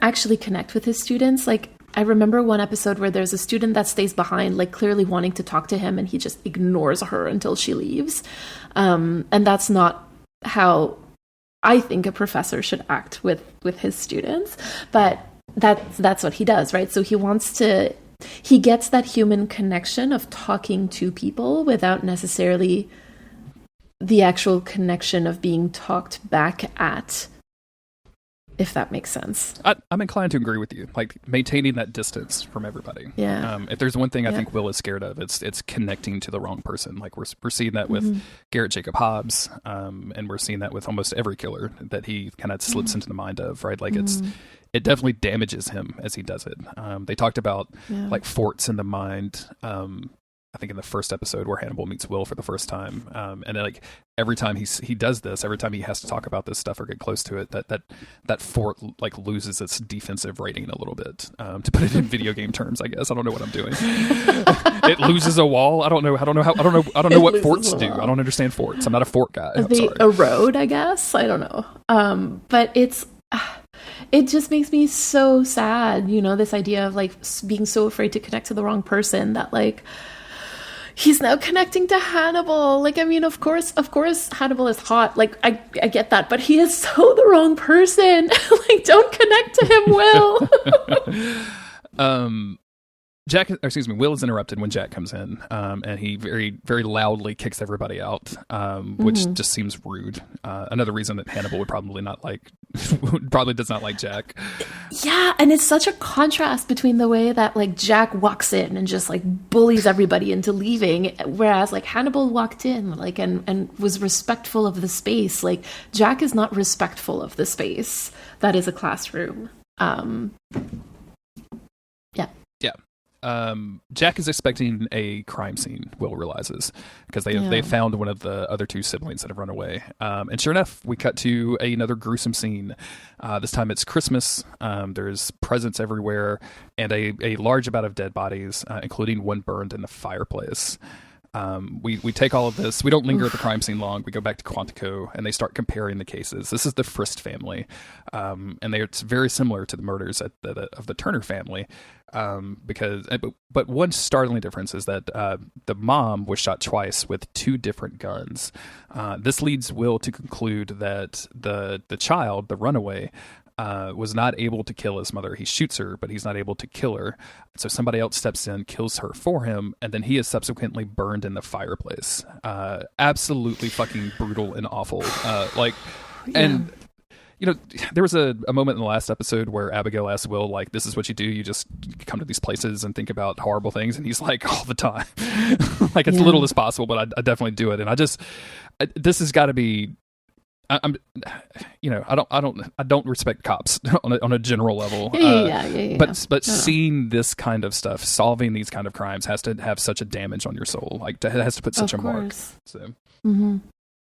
actually connect with his students. Like, I remember one episode where there's a student that stays behind, like, clearly wanting to talk to him, and he just ignores her until she leaves. And that's not how I think a professor should act with his students, but that's what he does, right? So he gets that human connection of talking to people without necessarily the actual connection of being talked back at, if that makes sense. I'm inclined to agree with you, like, maintaining that distance from everybody. Yeah. If there's one thing I think Will is scared of, it's connecting to the wrong person. Like, we're seeing that with Garrett Jacob Hobbs, and we're seeing that with almost every killer that he kind of slips into the mind of, right? Like, it definitely damages him as he does it. They talked about like forts in the mind. I think in the first episode where Hannibal meets Will for the first time, and then, like, every time he does this, every time he has to talk about this stuff or get close to it, that fort, like, loses its defensive rating a little bit. To put it in video game terms, I guess. I don't know what I'm doing. It loses a wall. I don't know what forts do. I don't understand forts. I'm not a fort guy. They erode, I guess. I don't know. But it just makes me so sad, this idea of, like, being so afraid to connect to the wrong person that, like, he's now connecting to Hannibal. Like, I mean, of course Hannibal is hot. Like, I get that, but he is so the wrong person. Like, don't connect to him, Will. Will is interrupted when Jack comes in, and he very, very loudly kicks everybody out, which just seems rude. Another reason that Hannibal would probably does not like Jack. Yeah, and it's such a contrast between the way that like Jack walks in and just like bullies everybody into leaving, whereas like Hannibal walked in like and was respectful of the space. Like Jack is not respectful of the space that is a classroom. Jack is expecting a crime scene, Will realizes, because they found one of the other two siblings that have run away. And sure enough, we cut to another gruesome scene. This time it's Christmas. There's presents everywhere and a large amount of dead bodies, including one burned in the fireplace. We take all of this. We don't linger at the crime scene long. We go back to Quantico, and they start comparing the cases. This is the Frist family, and it's very similar to the murders of the Turner family. But one startling difference is that the mom was shot twice with two different guns. This leads Will to conclude that the child, the runaway, was not able to kill his mother. He shoots her, but he's not able to kill her. So somebody else steps in, kills her for him, and then he is subsequently burned in the fireplace. Absolutely fucking brutal and awful. And you know, there was a moment in the last episode where Abigail asked Will, like, this is what you do? You just come to these places and think about horrible things? And he's like, all the time. Like, as little as possible, but I definitely do it. And this has got to be, I don't respect cops on a general level. But seeing this kind of stuff, solving these kind of crimes has to have such a damage on your soul. Like, it has to put such a mark. So. Mm-hmm.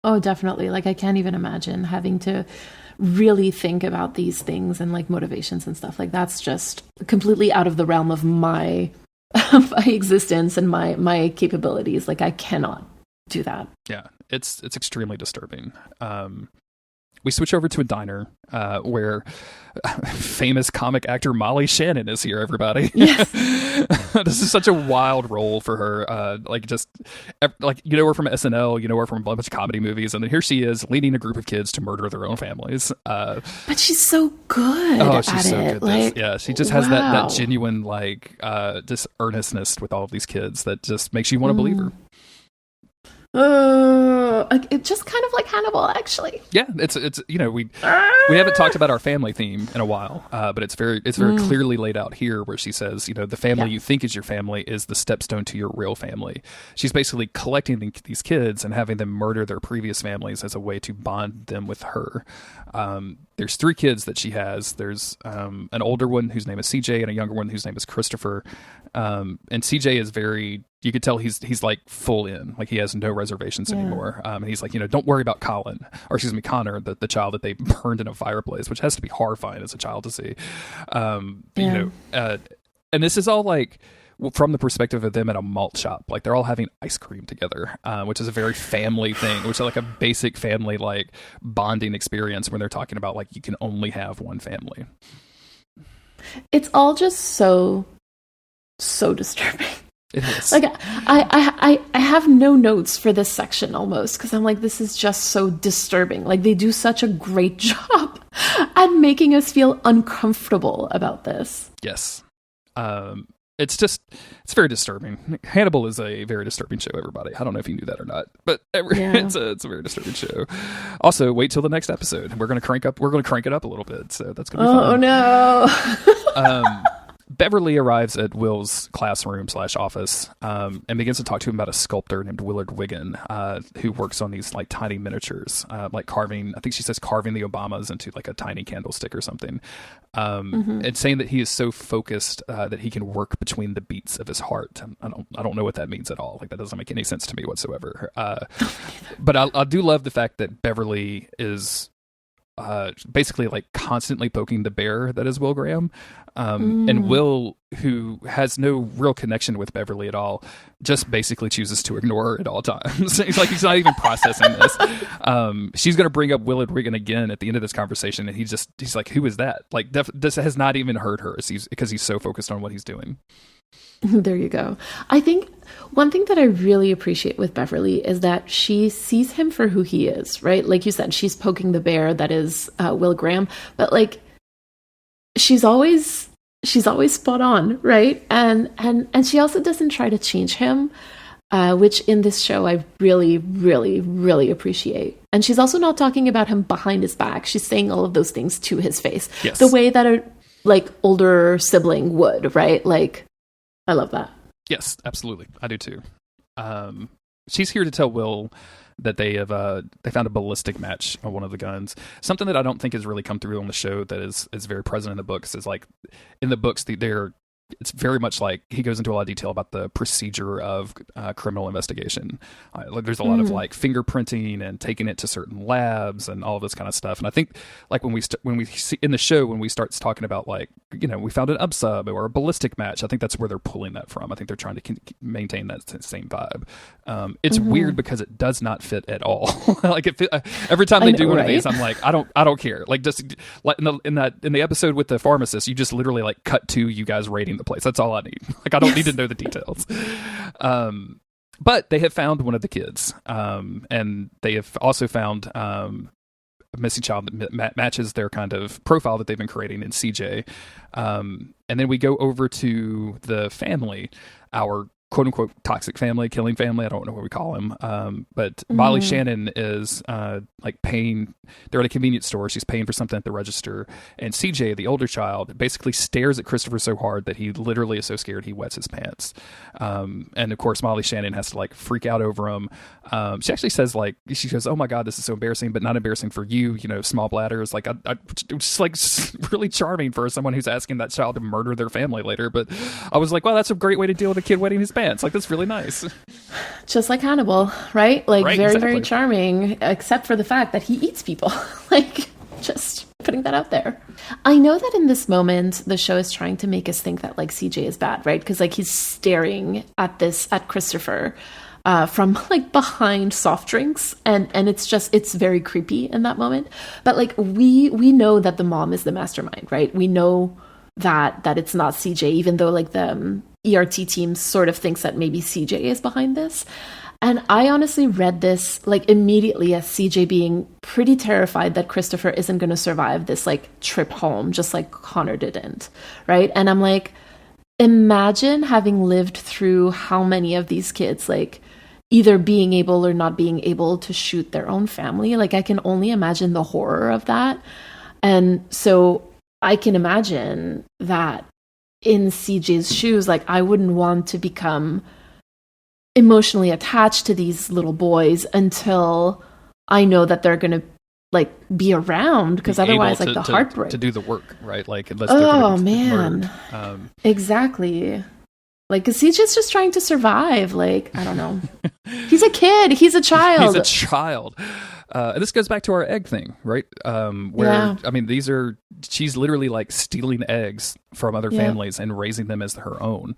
Oh, definitely. Like, I can't even imagine having to really think about these things and like motivations and stuff. Like, that's just completely out of the realm of my existence and my capabilities. Like, I cannot do that. Yeah, it's extremely disturbing. We switch over to a diner where famous comic actor Molly Shannon is here, everybody. Yes. This is such a wild role for her. You know her from SNL, you know her from a bunch of comedy movies, and then here she is leading a group of kids to murder their own families. But she's so good she's so it. good. Like, yeah, she just has that genuine, like, just earnestness with all of these kids that just makes you want to believe her. It's just kind of like Hannibal, actually. Yeah, it's we haven't talked about our family theme in a while, but it's very clearly laid out here, where she says, the family you think is your family is the stepstone to your real family. She's basically collecting these kids and having them murder their previous families as a way to bond them with her. There's 3 kids that she has. There's an older one whose name is CJ and a younger one whose name is Christopher. And CJ is you could tell he's like full in, like he has no reservations anymore. And he's like, don't worry about Connor, the child that they burned in a fireplace, which has to be horrifying as a child to see. And this is all like from the perspective of them at a malt shop. Like, they're all having ice cream together, which is a very family thing, which is like a basic family, like, bonding experience when they're talking about, like, you can only have one family. It's all just so disturbing. It is. Like, I have no notes for this section almost, because I'm like, this is just so disturbing. Like, they do such a great job at making us feel uncomfortable about this. Yes. It's very disturbing. Hannibal is a very disturbing show, everybody. I don't know if you knew that or not, but it's a very disturbing show. Also, wait till the next episode. We're going to crank it up a little bit, so that's going to be fun. Oh no. Beverly arrives at Will's classroom / office and begins to talk to him about a sculptor named Willard Wiggin, who works on these like tiny miniatures, like carving. I think she says carving the Obamas into like a tiny candlestick or something, and saying that he is so focused that he can work between the beats of his heart. I don't know what that means at all. Like, that doesn't make any sense to me whatsoever. But I do love the fact that Beverly is basically like constantly poking the bear that is Will Graham, and Will, who has no real connection with Beverly at all, just basically chooses to ignore her at all times. He's not even processing this. She's going to bring up Willard Wiggin again at the end of this conversation, and he's like, who is that? Like, this has not even heard her because he's so focused on what he's doing. There you go. I think one thing that I really appreciate with Beverly is that she sees him for who he is, right? Like you said, she's poking the bear that is Will Graham, but like, she's always she's always spot on, right? And she also doesn't try to change him, which in this show I really, really, really appreciate. And she's also not talking about him behind his back. She's saying all of those things to his face, Yes. the way that a like older sibling would, right? Like, I love that. Yes, absolutely. I do too. She's here to tell Will that they found a ballistic match on one of the guns. Something that I don't think has really come through on the show that is very present in the books is like in the books it's very much like he goes into a lot of detail about the procedure of criminal investigation. Like there's a lot of like fingerprinting and taking it to certain labs and all of this kind of stuff. And I think like when we see in the show, when we start talking about like, you know, we found an upsub or a ballistic match, I think that's where they're pulling that from. I think they're trying to maintain that same vibe. It's weird because it does not fit at all. Like every time they do one of these, I'm like, I don't care. Like just like in the episode with the pharmacist, you just literally like cut to you guys rating the place. That's all I need. Like I don't need to know the details. But they have found one of the kids, and they have also found a missing child that matches their kind of profile that they've been creating in CJ. And then we go over to the family, our quote unquote toxic family, killing family. I don't know what we call him. But Molly Shannon is like paying. They're at a convenience store. She's paying for something at the register. And CJ, the older child, basically stares at Christopher so hard that he literally is so scared he wets his pants. And of course, Molly Shannon has to like freak out over him. She actually says like, she goes, "Oh my God, this is so embarrassing, but not embarrassing for you, you know, small bladders." Like it's like really charming for someone who's asking that child to murder their family later. But I was like, wow, that's a great way to deal with a kid wetting his pants. Like that's really nice. Just like Hannibal, right? Like right, very, exactly. very charming, except for the fact that he eats people. Like just putting that out there. I know that in this moment, the show is trying to make us think that like CJ is bad, right? Because like he's staring at Christopher from like behind soft drinks, and it's very creepy in that moment. But like we know that the mom is the mastermind, right? We know that it's not CJ, even though like the ERT team sort of thinks that maybe CJ is behind this. And I honestly read this like immediately as CJ being pretty terrified that Christopher isn't going to survive this like trip home, just like Connor didn't, right? And I'm like, imagine having lived through how many of these kids like either being able or not being able to shoot their own family. Like I can only imagine the horror of that. And so I can imagine that in CJ's shoes, like I wouldn't want to become emotionally attached to these little boys until I know that they're going to like be around, because otherwise like the heartbreak to do the work, right? Like unless oh man, exactly. Like, because he's just trying to survive. Like, I don't know. He's a kid. He's a child. He's a child. And this goes back to our egg thing, right? Where, I mean, she's literally like stealing eggs from other families and raising them as her own,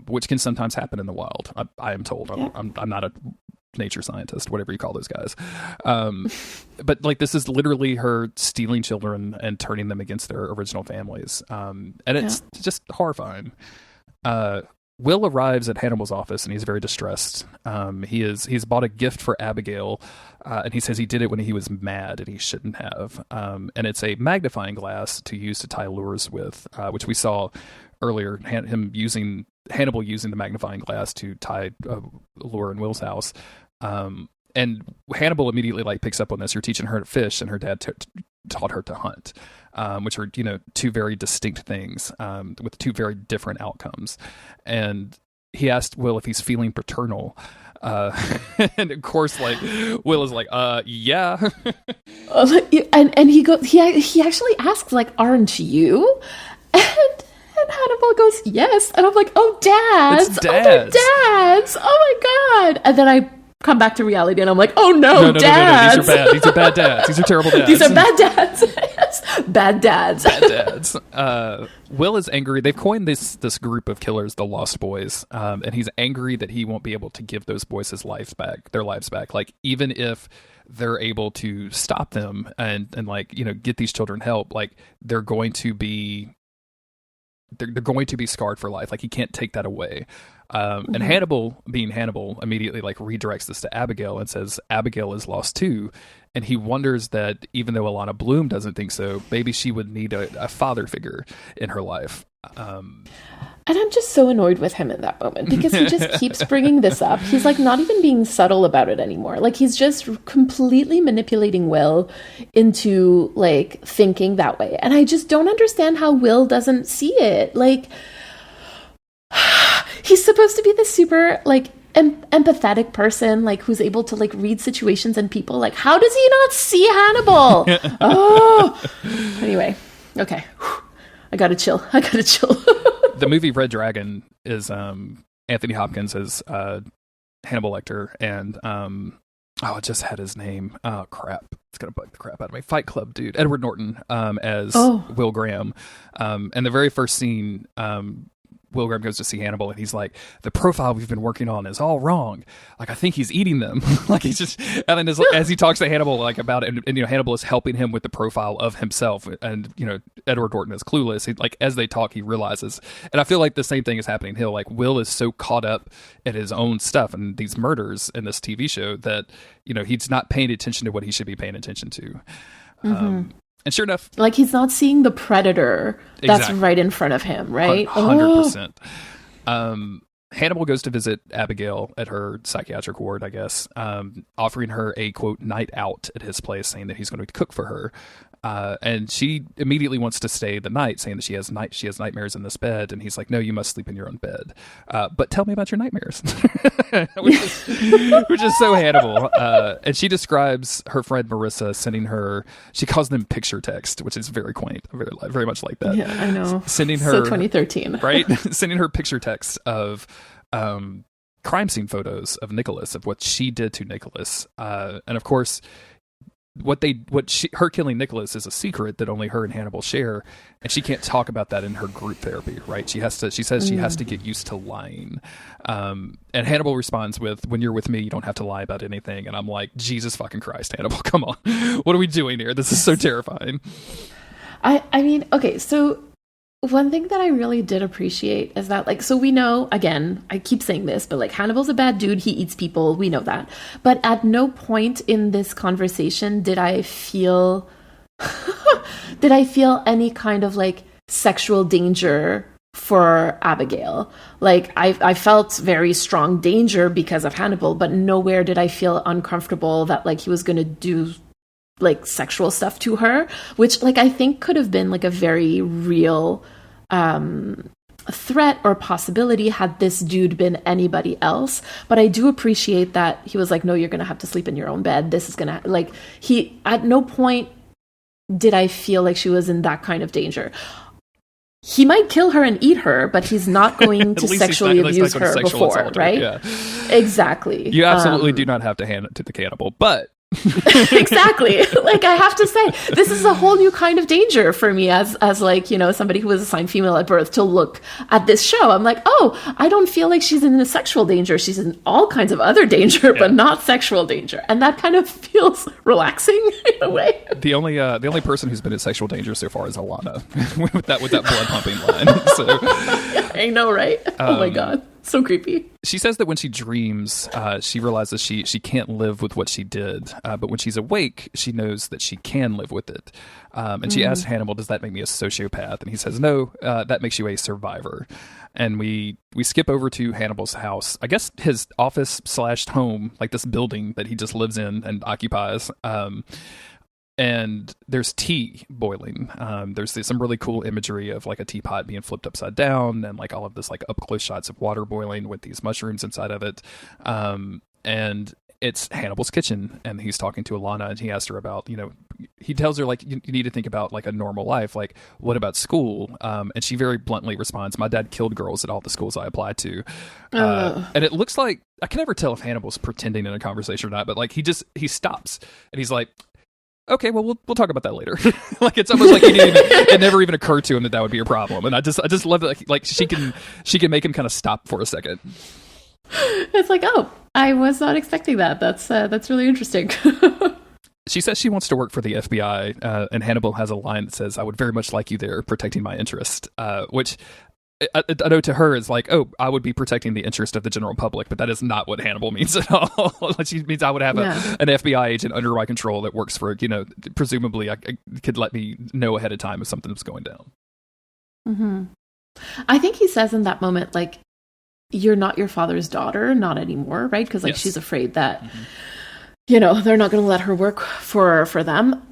which can sometimes happen in the wild. I am told. I'm not a nature scientist, whatever you call those guys. But like, this is literally her stealing children and turning them against their original families. And it's just horrifying. Will arrives at Hannibal's office and he's very distressed. He's bought a gift for Abigail, and he says he did it when he was mad and he shouldn't have. And it's a magnifying glass to use to tie lures with, which we saw earlier. Hannibal using the magnifying glass to tie a lure in Will's house. And Hannibal immediately like picks up on this. You're teaching her to fish, and her dad taught her to hunt. Which are, two very distinct things with two very different outcomes. And he asked Will if he's feeling paternal. And of course, like, Will is like, yeah. And he actually asks, like, aren't you? And Hannibal goes, yes. And I'm like, oh, dads. It's dads. Oh, dads. Oh, my God. And then I come back to reality and I'm like, oh no, dads. No. These are bad. These are bad dads. These are terrible dads. These are bad dads. Yes. Bad dads. Bad dads. Will is angry. They've coined this group of killers the Lost Boys, and he's angry that he won't be able to give those boys their lives back. Like, even if they're able to stop them and like, get these children help, like they're going to be scarred for life. Like, he can't take that away. And Hannibal, being Hannibal, immediately like redirects this to Abigail and says Abigail is lost too. And he wonders that even though Alana Bloom doesn't think so, maybe she would need a father figure in her life. And I'm just so annoyed with him in that moment because he just keeps bringing this up. He's like not even being subtle about it anymore. Like he's just completely manipulating Will into like thinking that way. And I just don't understand how Will doesn't see it. Like he's supposed to be this super like empathetic person, like who's able to like read situations and people. Like how does he not see Hannibal? Oh, anyway, okay. I gotta chill. The movie Red Dragon is Anthony Hopkins as Hannibal Lecter, and it just had his name. Oh crap! It's gonna bug the crap out of me. Fight Club dude, Edward Norton as Will Graham, and the very first scene. Will Graham goes to see Hannibal and he's like, the profile we've been working on is all wrong. Like, I think he's eating them. Like, he's just, and then as he talks to Hannibal, like, about it, and Hannibal is helping him with the profile of himself. And, Edward Norton is clueless. He, like, as they talk, he realizes. And I feel like the same thing is happening here. Like, Will is so caught up in his own stuff and these murders in this TV show that, he's not paying attention to what he should be paying attention to. And sure enough, like he's not seeing the predator that's right in front of him, right? 100%. Hannibal goes to visit Abigail at her psychiatric ward, I guess, offering her a quote night out at his place, saying that he's going to cook for her. And she immediately wants to stay the night, saying that she has nightmares in this bed. And he's like, no, you must sleep in your own bed. But tell me about your nightmares, which is so Hannibal. And she describes her friend Marissa sending her, she calls them picture text, which is very quaint, very much like that. Yeah, I know. Sending her, so 2013, right? Sending her picture text of crime scene photos of Nicholas, of what she did to Nicholas. And of course, her killing Nicholas is a secret that only her and Hannibal share, and she can't talk about that in her group therapy, right? She says she has to get used to lying. And Hannibal responds with, when you're with me, you don't have to lie about anything. And I'm like, Jesus fucking Christ, Hannibal, come on. What are we doing here? This is so terrifying. I mean, okay, so one thing that I really did appreciate is that, like, so we know, again, I keep saying this, but like Hannibal's a bad dude. He eats people. We know that. But at no point in this conversation did I feel, any kind of like sexual danger for Abigail. Like I felt very strong danger because of Hannibal, but nowhere did I feel uncomfortable that like he was going to do like sexual stuff to her, which like I think could have been like a very real threat or possibility had this dude been anybody else. But I do appreciate that he was like, no, you're gonna have to sleep in your own bed. This is gonna, like, he, at no point did I feel like she was in that kind of danger. He might kill her and eat her, but he's not going to sexually abuse her before, right? Yeah. Exactly. You absolutely do not have to hand it to the cannibal, but exactly. Like, I have to say, this is a whole new kind of danger for me as like, somebody who was assigned female at birth to look at this show. I'm like, oh, I don't feel like she's in a sexual danger. She's in all kinds of other danger, but not sexual danger. And that kind of feels relaxing in a way. The only person who's been in sexual danger so far is Alana with that blood pumping line. So I know, right? Oh my God. So creepy. She says that when she dreams, she realizes she can't live with what she did. But when she's awake, she knows that she can live with it. And she asks Hannibal, does that make me a sociopath? And he says, no, that makes you a survivor. And we skip over to Hannibal's house. I guess his office / home, like this building that he just lives in and occupies. And there's tea boiling. There's some really cool imagery of like a teapot being flipped upside down and like all of this like up close shots of water boiling with these mushrooms inside of it. And it's Hannibal's kitchen, and he's talking to Alana, and he asks her about, he tells her like, you need to think about like a normal life. Like, what about school? And she very bluntly responds, my dad killed girls at all the schools I applied to. And it looks like, I can never tell if Hannibal's pretending in a conversation or not, but like he stops and he's like, okay, well, we'll talk about that later. Like, it's almost like it never even occurred to him that would be a problem. And I just love that, like she can make him kind of stop for a second. It's like, oh, I was not expecting that. That's really interesting. She says she wants to work for the FBI, and Hannibal has a line that says, I would very much like you there, protecting my interest, which I know to her it's like, oh, I would be protecting the interest of the general public, but that is not what Hannibal means at all. She means I would have an FBI agent under my control that works for, presumably I could let me know ahead of time if something was going down. Mm-hmm. I think he says in that moment, like, you're not your father's daughter, not anymore, right? Because she's afraid that, they're not going to let her work for them,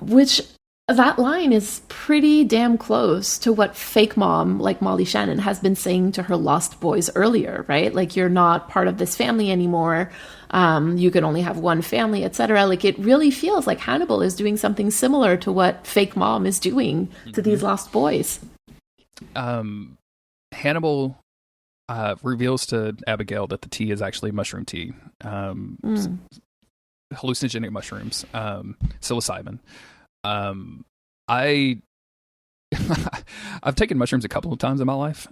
which... That line is pretty damn close to what fake mom, like Molly Shannon, has been saying to her lost boys earlier, right? Like, you're not part of this family anymore. You can only have one family, etc. Like, it really feels like Hannibal is doing something similar to what fake mom is doing to these lost boys. Hannibal reveals to Abigail that the tea is actually mushroom tea, hallucinogenic mushrooms, psilocybin. I've taken mushrooms a couple of times in my life.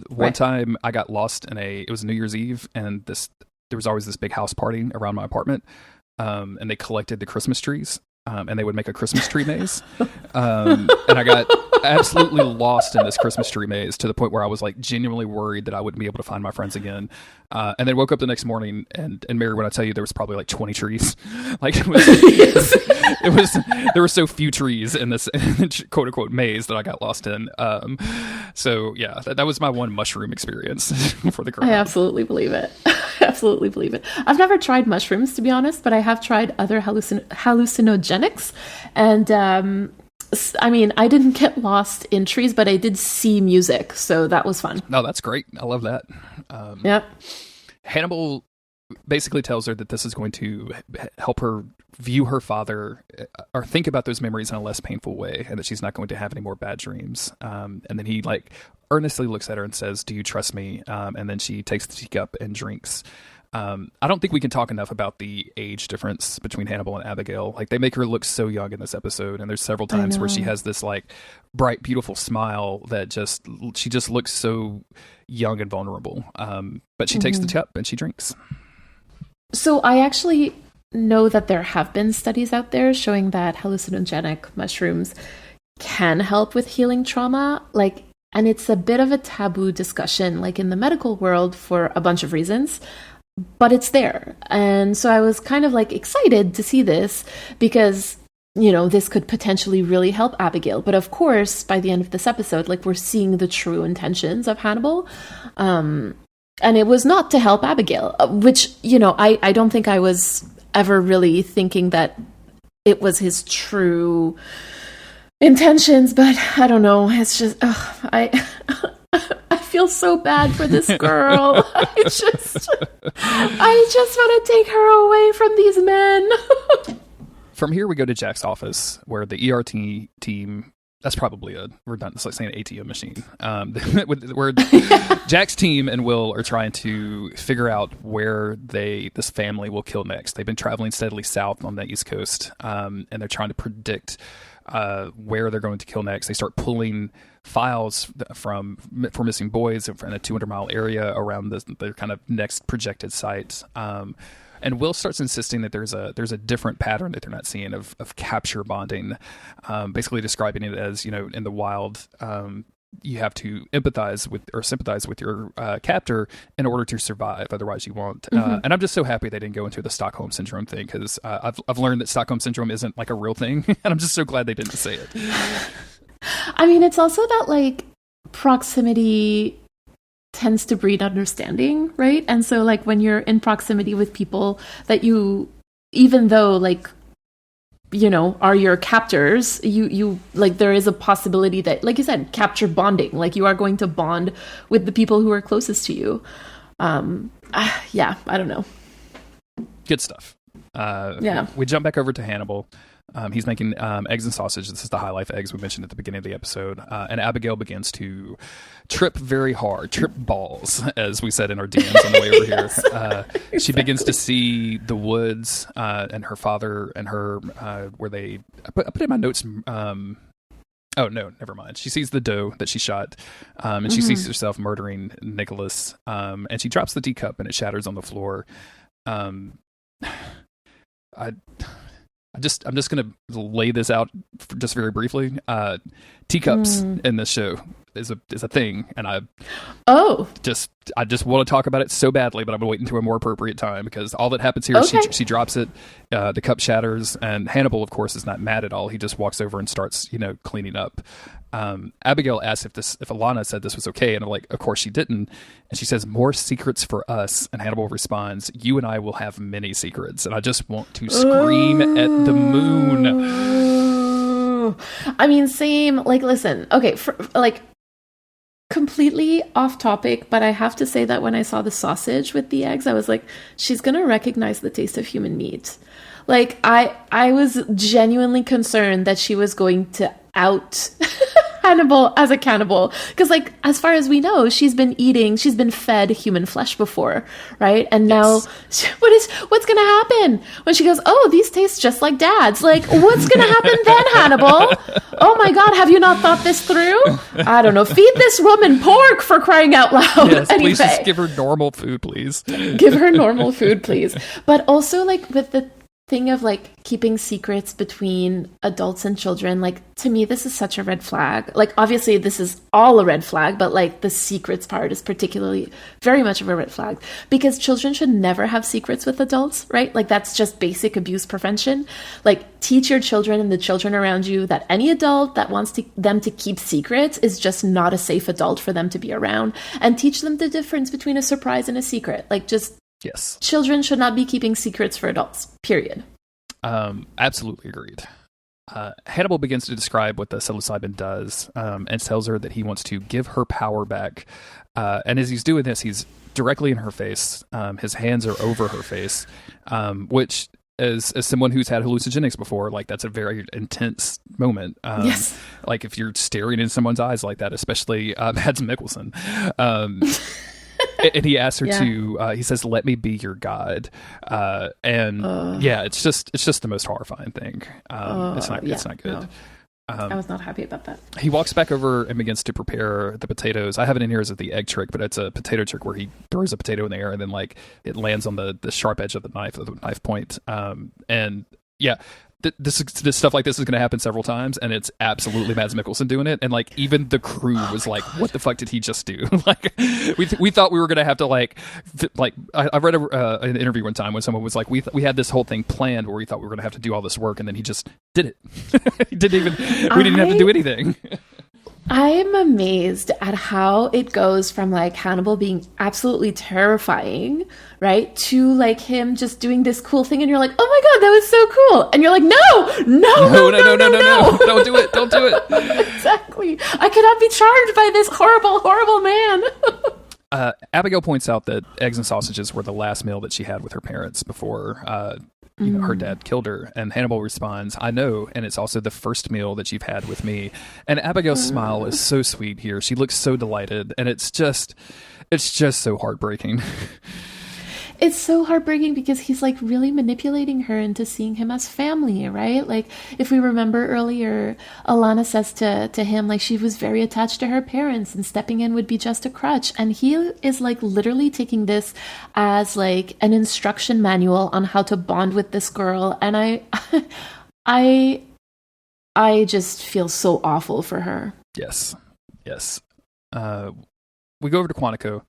One time I got lost it was New Year's Eve, and there was always this big house party around my apartment. And they collected the Christmas trees, and they would make a Christmas tree maze. And I got absolutely lost in this Christmas tree maze to the point where I was like genuinely worried that I wouldn't be able to find my friends again. And then woke up the next morning, and Mary, when I tell you there was probably like 20 trees, like there were so few trees in this quote unquote maze that I got lost in. So yeah, that was my one mushroom experience for the crowd. I absolutely believe it. Absolutely believe it. I've never tried mushrooms, to be honest, but I have tried other hallucinogenics. And I didn't get lost in trees, but I did see music, so that was fun. No, that's great. I love that. Yep. Hannibal basically tells her that this is going to help her view her father or think about those memories in a less painful way, and that she's not going to have any more bad dreams. And then he earnestly looks at her and says, "Do you trust me?" And then she takes the teacup and drinks. I don't think we can talk enough about the age difference between Hannibal and Abigail. Like, they make her look so young in this episode, and there's several times where she has this like bright, beautiful smile that she just looks so young and vulnerable. But she takes the cup and she drinks. So I actually know that there have been studies out there showing that hallucinogenic mushrooms can help with healing trauma. And it's a bit of a taboo discussion, like in the medical world, for a bunch of reasons. But it's there. And so I was kind of excited to see this because, this could potentially really help Abigail. But of course, by the end of this episode, we're seeing the true intentions of Hannibal. And it was not to help Abigail, which, I don't think I was ever really thinking that it was his true intentions, but I don't know. It's just, I feel so bad for this girl. I just want to take her away from these men. From here, we go to Jack's office, where the ERT team, that's probably a redundant, it's like saying an ATM machine, where Jack's team and Will are trying to figure out where this family will kill next. They've been traveling steadily south on the East Coast, and they're trying to predict where they're going to kill next. They start pulling files for missing boys in a 200-mile area around their kind of next projected site. And Will starts insisting that there's a different pattern that they're not seeing of capture bonding, basically describing it as, in the wild, you have to empathize with or sympathize with your captor in order to survive. Otherwise, you won't. And I'm just so happy they didn't go into the Stockholm Syndrome thing, because I've learned that Stockholm Syndrome isn't a real thing. And I'm just so glad they didn't say it. It's also that proximity tends to breed understanding, right? And so when you're in proximity with people that you, even though are your captors, you there is a possibility that, like you said, capture bonding, you are going to bond with the people who are closest to you. Yeah, I don't know. Good stuff. Yeah. We jump back over to Hannibal. He's making eggs and sausage. This is the high life eggs we mentioned at the beginning of the episode. And Abigail begins to trip very hard, trip balls, as we said in our DMs on the way over here. Exactly. She begins to see the woods and her father and her, where they, I put in my notes, oh, no, never mind. She sees the doe that she shot, and she sees herself murdering Nicholas, and she drops the teacup and it shatters on the floor. I'm just going to lay this out just very briefly. Teacups in this show is a thing, and I just want to talk about it so badly, but I'm gonna wait until a more appropriate time, because all that happens here is she drops it, the cup shatters, and Hannibal, of course, is not mad at all. He just walks over and starts cleaning up. Abigail asks if Alana said this was okay, and I'm like, of course she didn't. And she says, more secrets for us. And Hannibal responds, you and I will have many secrets. And I just want to scream at the moon. I mean, same. Like, listen, okay, completely off topic, but I have to say that when I saw the sausage with the eggs, I was like, she's going to recognize the taste of human meat. Like, I was genuinely concerned that she was going to out Hannibal as a cannibal, because, like, as far as we know, she's been fed human flesh before, right? And now, what's gonna happen when she goes, oh, these taste just like dad's? Like, what's gonna happen then, Hannibal? Oh my God, have you not thought this through? I don't know. Feed this woman pork, for crying out loud. Yes, anyway. Please just give her normal food, please. Give her normal food, please. But also, like, with the thing of, like, keeping secrets between adults and children, like, to me, this is such a red flag. Like, obviously this is all a red flag, but, like, the secrets part is particularly very much of a red flag, because children should never have secrets with adults, right? Like, that's just basic abuse prevention. Like, teach your children and the children around you that any adult that wants them to keep secrets is just not a safe adult for them to be around, and teach them the difference between a surprise and a secret. Like, just yes, children should not be keeping secrets for adults, period. Absolutely agreed. Hannibal begins to describe what the psilocybin does, and tells her that he wants to give her power back. And as he's doing this, he's directly in her face. His hands are over her face, which, as someone who's had hallucinogenics before, like, that's a very intense moment. Yes. Like, if you're staring in someone's eyes like that, especially Mads Mikkelsen. And he asks her to, he says, let me be your god. It's just the most horrifying thing. It's not good. No. I was not happy about that. He walks back over and begins to prepare the potatoes. I have it in here as the egg trick, but it's a potato trick where he throws a potato in the air and then, like, it lands on the sharp edge of the knife point. This stuff like this is going to happen several times, and it's absolutely Mads Mikkelsen doing it. And, like, even the crew was like, "What the fuck did he just do?" Like, we thought we were going to have to I read an interview one time when someone was like, "We had this whole thing planned where we thought we were going to have to do all this work, and then he just did it. We didn't have to do anything." I'm amazed at how it goes from, like, Hannibal being absolutely terrifying, right, to, like, him just doing this cool thing, and you're like, oh my God, that was so cool. And you're like, no, don't do it. Exactly. I cannot be charged by this horrible, horrible man. Abigail points out that eggs and sausages were the last meal that she had with her parents before her dad killed her. And Hannibal responds, I know, and it's also the first meal that you've had with me. And Abigail's smile is so sweet here. She looks so delighted, and it's just so heartbreaking. It's so heartbreaking because he's, like, really manipulating her into seeing him as family, right? Like, if we remember earlier, Alana says to him, like, she was very attached to her parents and stepping in would be just a crutch. And he is, like, literally taking this as, like, an instruction manual on how to bond with this girl. And I just feel so awful for her. Yes. We go over to Quantico.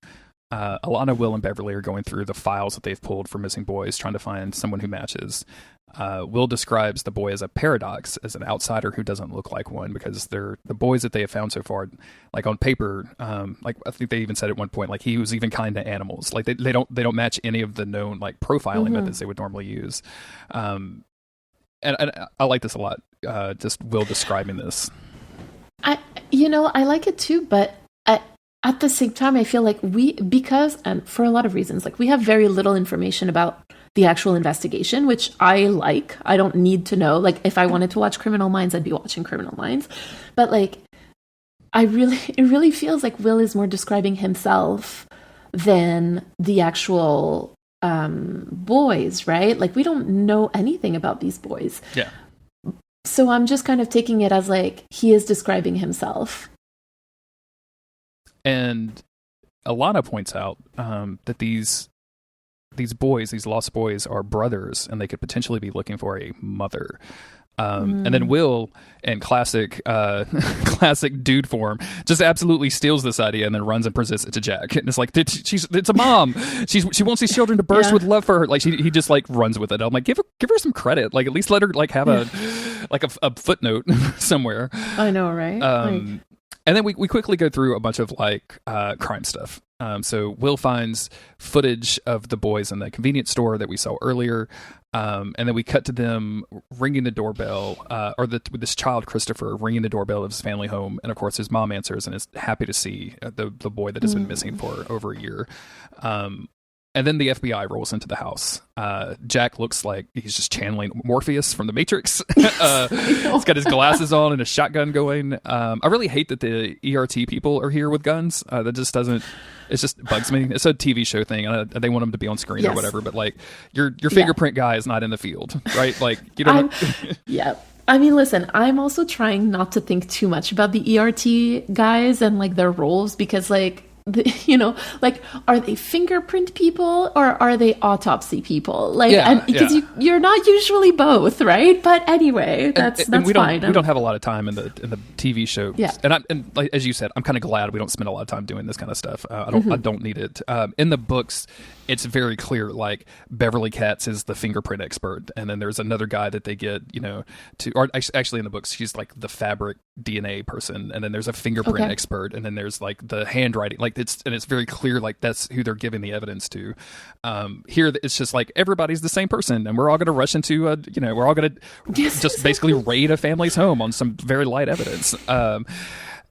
Alana, Will, and Beverly are going through the files that they've pulled for missing boys, trying to find someone who matches. Will describes the boy as a paradox, as an outsider who doesn't look like one, because they're the boys that they have found so far, like, on paper, like, I think they even said at one point, like, he was even kind to animals. Like, they don't match any of the known, like, profiling methods they would normally use. And I like this a lot. Just Will describing this. I like it too, but at the same time, I feel like for a lot of reasons, like, we have very little information about the actual investigation, which I like. I don't need to know. Like, if I wanted to watch Criminal Minds, I'd be watching Criminal Minds. But, like, it really feels like Will is more describing himself than the actual boys, right? Like, we don't know anything about these boys. Yeah. So I'm just kind of taking it as, like, he is describing himself. And Alana points out that these boys, these lost boys, are brothers, and they could potentially be looking for a mother. And then Will, in classic classic dude form, just absolutely steals this idea and then runs and presents it to Jack. And it's like, it's a mom. She wants these children to burst with love for her. Like he just like runs with it. I'm like, give her some credit. Like at least let her like have a footnote somewhere. I know, right? And then we quickly go through a bunch of like crime stuff. So Will finds footage of the boys in the convenience store that we saw earlier. And then we cut to them ringing the doorbell, with this child, Christopher, ringing the doorbell of his family home. And of course, his mom answers and is happy to see the boy that has been missing for over a year. And then the FBI rolls into the house. Jack looks like he's just channeling Morpheus from The Matrix. He's got his glasses on and a shotgun going. I really hate that the ERT people are here with guns. That just doesn't... It just bugs me. It's a TV show thing. They want them to be on screen or whatever. But like, your fingerprint guy is not in the field, right? Like, you don't... Yeah. I mean, listen, I'm also trying not to think too much about the ERT guys and like their roles because like, like, are they fingerprint people or are they autopsy people? Like, because you're not usually both, right? But anyway, that's we fine. We don't have a lot of time in the TV show. Yeah. And like, as you said, I'm kind of glad we don't spend a lot of time doing this kind of stuff. I don't need it. In the books, it's very clear. Like Beverly Katz is the fingerprint expert, and then there's another guy that they get, or actually in the books, she's like the fabric DNA person, and then there's a fingerprint expert, and then there's like the handwriting. Like it's very clear. Like that's who they're giving the evidence to. Here, it's just like everybody's the same person, and we're all going to rush into we're all going to just basically raid a family's home on some very light evidence.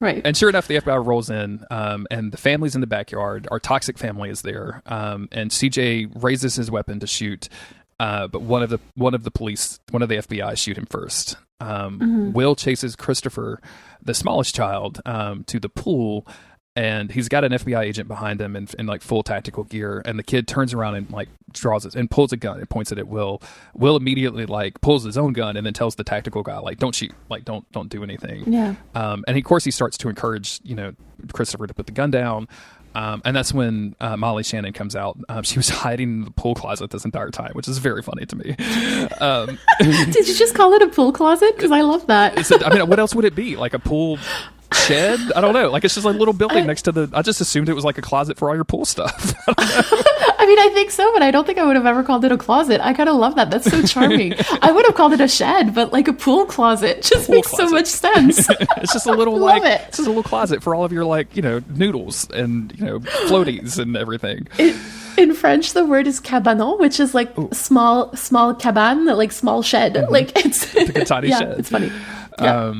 Right. And sure enough, the FBI rolls in, and the family's in the backyard. Our toxic family is there, and CJ raises his weapon to shoot, but one of the FBI shoot him first. Will chases Christopher, the smallest child, to the pool, and he's got an FBI agent behind him in like full tactical gear, and the kid turns around and like draws it and pulls a gun and points it at Will. Will immediately like pulls his own gun and then tells the tactical guy like, don't shoot, like don't do anything. Yeah. And of course he starts to encourage Christopher to put the gun down. And that's when Molly Shannon comes out. She was hiding in the pool closet this entire time, which is very funny to me. Did you just call it a pool closet? Because I love that. What else would it be? Like a pool shed? I don't know. Like it's just a little building next to the... I just assumed it was like a closet for all your pool stuff. I think so, but I don't think I would have ever called it a closet. I kind of love that. That's so charming. I would have called it a shed, but like a pool closet just makes so much sense. It's just a little it's just a little closet for all of your like, noodles and, floaties and everything. In French, the word is cabanon, which is like small cabane, like small shed. Like it's like a tiny shed. It's funny. Yeah.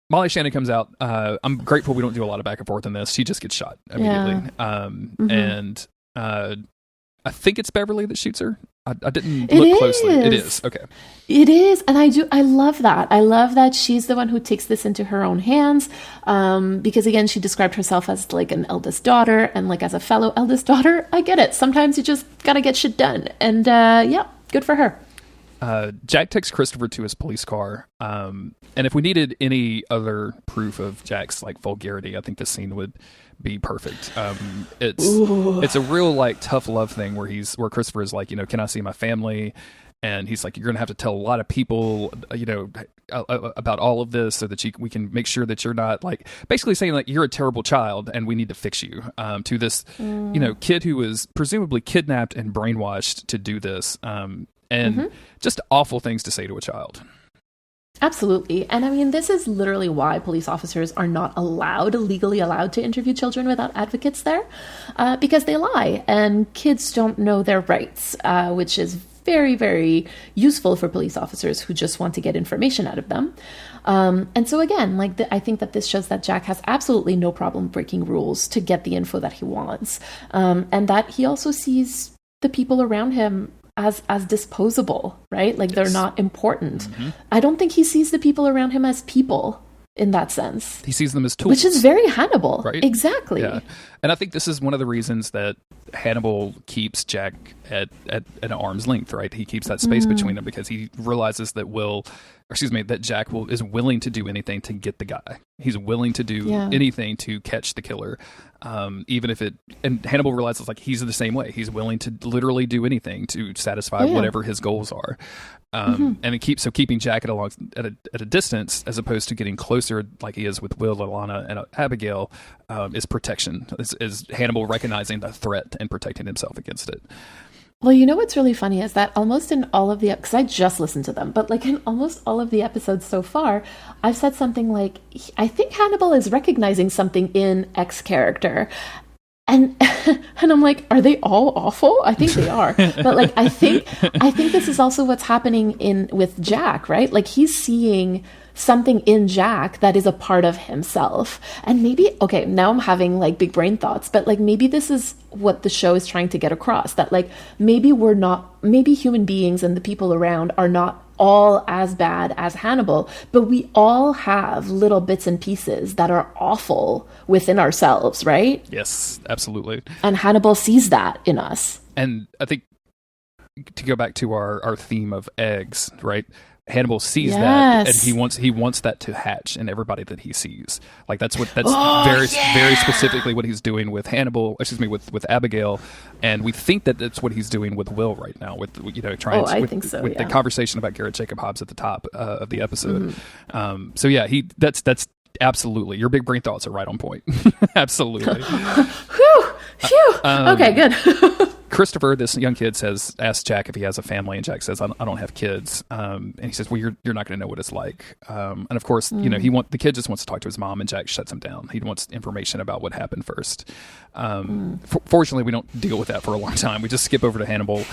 Molly Shannon comes out. I'm grateful we don't do a lot of back and forth in this. She just gets shot immediately. And I think it's Beverly that shoots her. I didn't look closely. It is. Okay. It is. And I love that. I love that she's the one who takes this into her own hands. Because again, she described herself as like an eldest daughter, and like as a fellow eldest daughter, I get it. Sometimes you just gotta get shit done. And good for her. Jack takes Christopher to his police car. And if we needed any other proof of Jack's like vulgarity, I think this scene would be perfect. It's a real like tough love thing where Christopher is like, can I see my family? And he's like, you're gonna have to tell a lot of people, about all of this so that we can make sure that you're not like basically saying like you're a terrible child and we need to fix you. To this, kid who was presumably kidnapped and brainwashed to do this. And just awful things to say to a child. Absolutely. And this is literally why police officers are not legally allowed to interview children without advocates there, because they lie and kids don't know their rights, which is very, very useful for police officers who just want to get information out of them. And so again, I think that this shows that Jack has absolutely no problem breaking rules to get the info that he wants, and that he also sees the people around him as disposable, right? Like they're not important. I don't think he sees the people around him as people in that sense. He sees them as tools. Which is very Hannibal. Right? Exactly. Yeah. And I think this is one of the reasons that Hannibal keeps Jack at an arm's length, right? He keeps that space between them because he realizes that Will that Jack is willing to do anything to get the guy. He's willing to do anything to catch the killer, even if and Hannibal realizes like he's the same way. He's willing to literally do anything to satisfy whatever his goals are. And keeping Jack at a distance as opposed to getting closer like he is with Will, Alana, and Abigail is protection. Is Hannibal recognizing the threat and protecting himself against it. Well, you know what's really funny is that almost in all of because I just listened to them, but like in almost all of the episodes so far, I've said something like, I think Hannibal is recognizing something in X character. And I'm like, are they all awful? I think they are. But like, I think this is also what's happening with Jack, right? Like he's seeing something in Jack that is a part of himself. And maybe, okay, now I'm having like big brain thoughts, but like maybe this is what the show is trying to get across, that like maybe human beings and the people around are not all as bad as Hannibal, but we all have little bits and pieces that are awful within ourselves, right? Yes, absolutely. And Hannibal sees that in us. And I think to go back to our theme of eggs, right? Hannibal sees that, and he wants that to hatch in everybody that he sees. Like that's very specifically what he's doing with with Abigail, and we think that that's what he's doing with Will right now. With the conversation about Garrett Jacob Hobbs at the top of the episode. That's absolutely, your big brain thoughts are right on point. Absolutely. Phew. Okay, good. Christopher, this young kid, asks Jack if he has a family, and Jack says, I don't have kids. And he says, well, you're not going to know what it's like. And of course, the kid just wants to talk to his mom, and Jack shuts him down. He wants information about what happened first. Fortunately, we don't deal with that for a long time. We just skip over to Hannibal,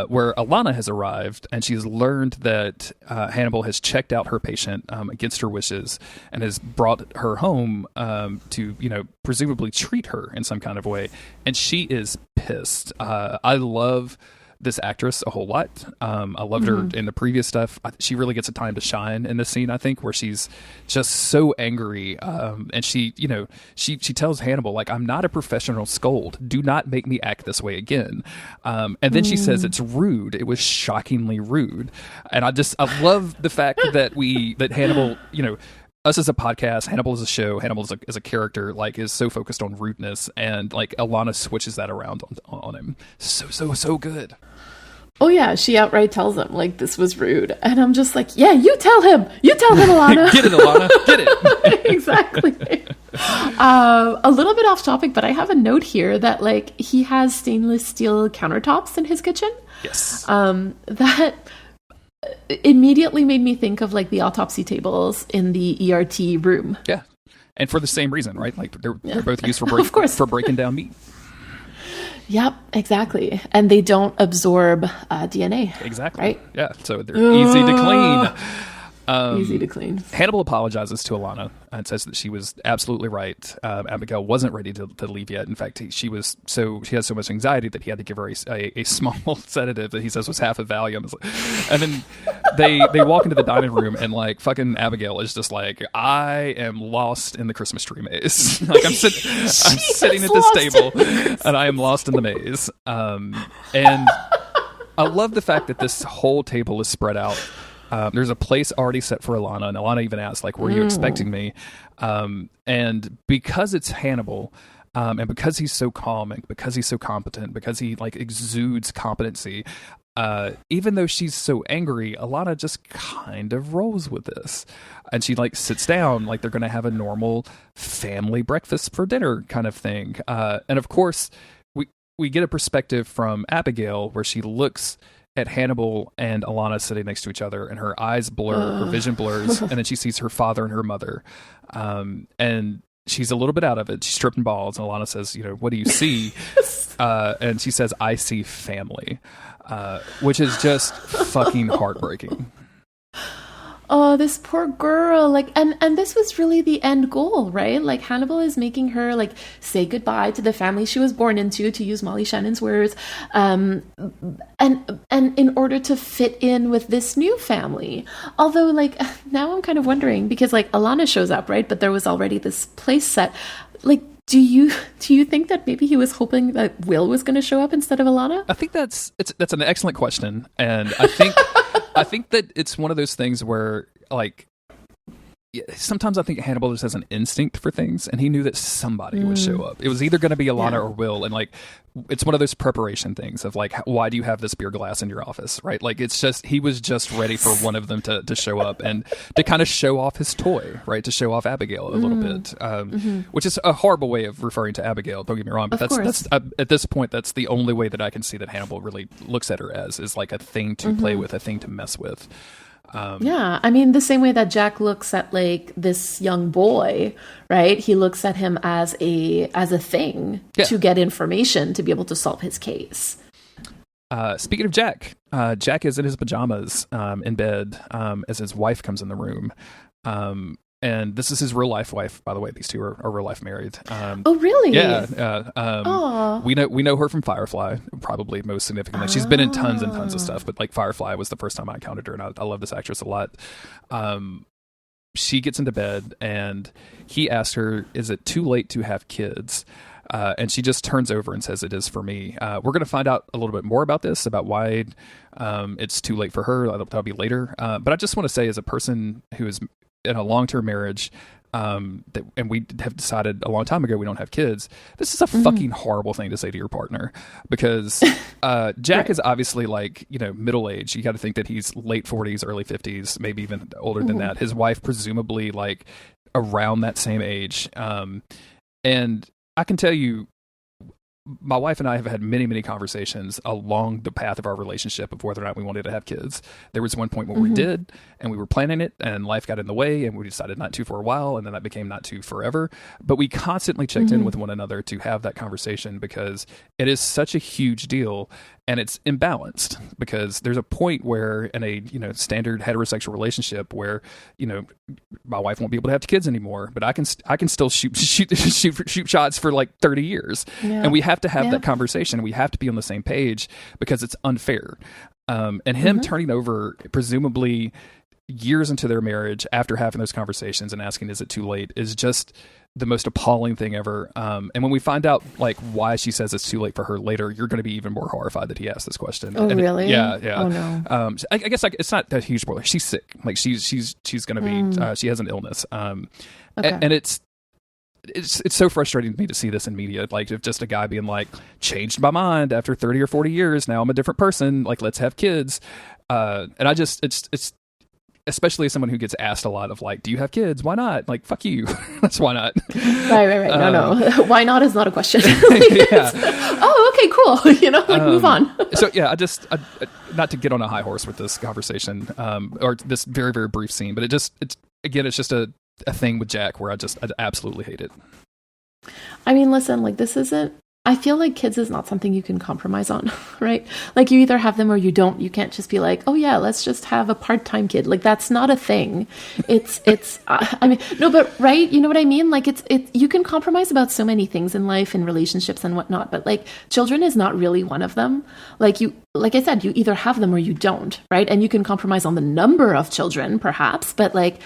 where Alana has arrived, and she's learned that Hannibal has checked out her patient against her wishes and has brought her home to, presumably treat her in some kind of way. And she is pissed. I love this actress a whole lot. I loved her in the previous stuff. She really gets a time to shine in this scene, I think, where she's just so angry. And she tells Hannibal, like, I'm not a professional scold. Do not make me act this way again. And then she says it's rude. It was shockingly rude. And I love the fact that Hannibal, us as a podcast, Hannibal as a show, Hannibal as a character, like, is so focused on rudeness, and like Alana switches that around on him. So good. Oh yeah, she outright tells him like this was rude, and I'm just like, yeah, you tell him, Alana. Get it, Alana, get it. Exactly. A little bit off topic, but I have a note here that like he has stainless steel countertops in his kitchen. Yes. That immediately made me think of like the autopsy tables in the ERT room. Yeah, and for the same reason, right? Like they're both used for breaking down meat. Yep, exactly. And they don't absorb DNA. Exactly. Right? Yeah, so they're easy to clean. Easy to clean. Hannibal apologizes to Alana and says that she was absolutely right. Abigail wasn't ready to leave yet. In fact, she has so much anxiety that he had to give her a small sedative that he says was half a Valium. And then they walk into the dining room, and like fucking Abigail is just like, I am lost in the Christmas tree maze. Like I'm sitting at this table and I am lost in the maze. And I love the fact that this whole table is spread out. There's a place already set for Alana, and Alana even asks, like, were you expecting me? And because it's Hannibal, and because he's so calm, and because he's so competent, because he like exudes competency, even though she's so angry, Alana just kind of rolls with this. And she like sits down like they're going to have a normal family breakfast for dinner kind of thing. And of course, we get a perspective from Abigail where she looks at Hannibal and Alana sitting next to each other, and her eyes blur, her vision blurs, and then she sees her father and her mother. And she's a little bit out of it. She's tripping balls, and Alana says, what do you see? And she says, I see family, which is just fucking heartbreaking. Oh, this poor girl. Like, and this was really the end goal, right? Like Hannibal is making her like say goodbye to the family she was born into, to use Molly Shannon's words. And in order to fit in with this new family. Although like now I'm kind of wondering, because like Alana shows up, right? But there was already this place set. Like, do you think that maybe he was hoping that Will was going to show up instead of Alana? I think that's an excellent question. And I think I think that it's one of those things where, like, sometimes I think Hannibal just has an instinct for things, and he knew that somebody would show up. It was either going to be Alana or Will, and like, it's one of those preparation things of like, why do you have this beer glass in your office, right? Like, it's just, he was just ready for one of them to show up and to kind of show off his toy, right? To show off Abigail a little bit, which is a horrible way of referring to Abigail. Don't get me wrong, but that's at this point, that's the only way that I can see that Hannibal really looks at her as, is like a thing to play with, a thing to mess with. Yeah, I mean, the same way that Jack looks at like this young boy, right? He looks at him as a thing to get information to be able to solve his case. Speaking of Jack, Jack is in his pajamas in bed as his wife comes in the room. And this is his real life wife, by the way. These two are real life married. Oh, really? Yeah. We know her from Firefly, probably most significantly. She's been in tons and tons of stuff, but like Firefly was the first time I encountered her, and I love this actress a lot. She gets into bed, and he asks her, "Is it too late to have kids?" And she just turns over and says, "It is for me." We're going to find out a little bit more about this, about why it's too late for her. That'll be later. But I just want to say, as a person who is in a long-term marriage, and we have decided a long time ago we don't have kids, this is a fucking horrible thing to say to your partner, because Jack is obviously like, middle age. You got to think that he's late 40s, early 50s, maybe even older than that. His wife presumably like around that same age. And I can tell you, my wife and I have had many, many conversations along the path of our relationship of whether or not we wanted to have kids. There was one point where we did, and we were planning it, and life got in the way, and we decided not to for a while, and then that became not to forever. But we constantly checked in with one another to have that conversation, because it is such a huge deal, and it's imbalanced, because there's a point where in a standard heterosexual relationship where my wife won't be able to have kids anymore, but I can still shoot shots for like 30 years, and we have to have that conversation. We have to be on the same page, because it's unfair. And him turning over, presumably years into their marriage after having those conversations and asking, "Is it too late?" is just the most appalling thing ever. And when we find out like why she says it's too late for her later, you're going to be even more horrified that he asked this question. Oh, really? Yeah. Oh, no. I guess like it's not that huge spoiler. She's sick. Like she's going to be. She has an illness. And it's so frustrating to me to see this in media. Like, if just a guy being like, changed my mind after 30 or 40 years. Now I'm a different person. Like, let's have kids. And I just, it's especially as someone who gets asked a lot of like, do you have kids? Why not? Like, fuck you. That's why not. Right. No. Why not is not a question. Oh, okay, cool. Move on. So yeah, I not to get on a high horse with this conversation, or this very, very brief scene, but it's just a thing with Jack where I absolutely hate it. I mean, listen, like, I feel like kids is not something you can compromise on, right? Like, you either have them or you don't. You can't just be like, oh yeah, let's just have a part-time kid. Like, that's not a thing. I mean, no, but right. You know what I mean? Like, you can compromise about so many things in life and relationships and whatnot, but like, children is not really one of them. Like I said, you either have them or you don't, right? And you can compromise on the number of children perhaps, but like,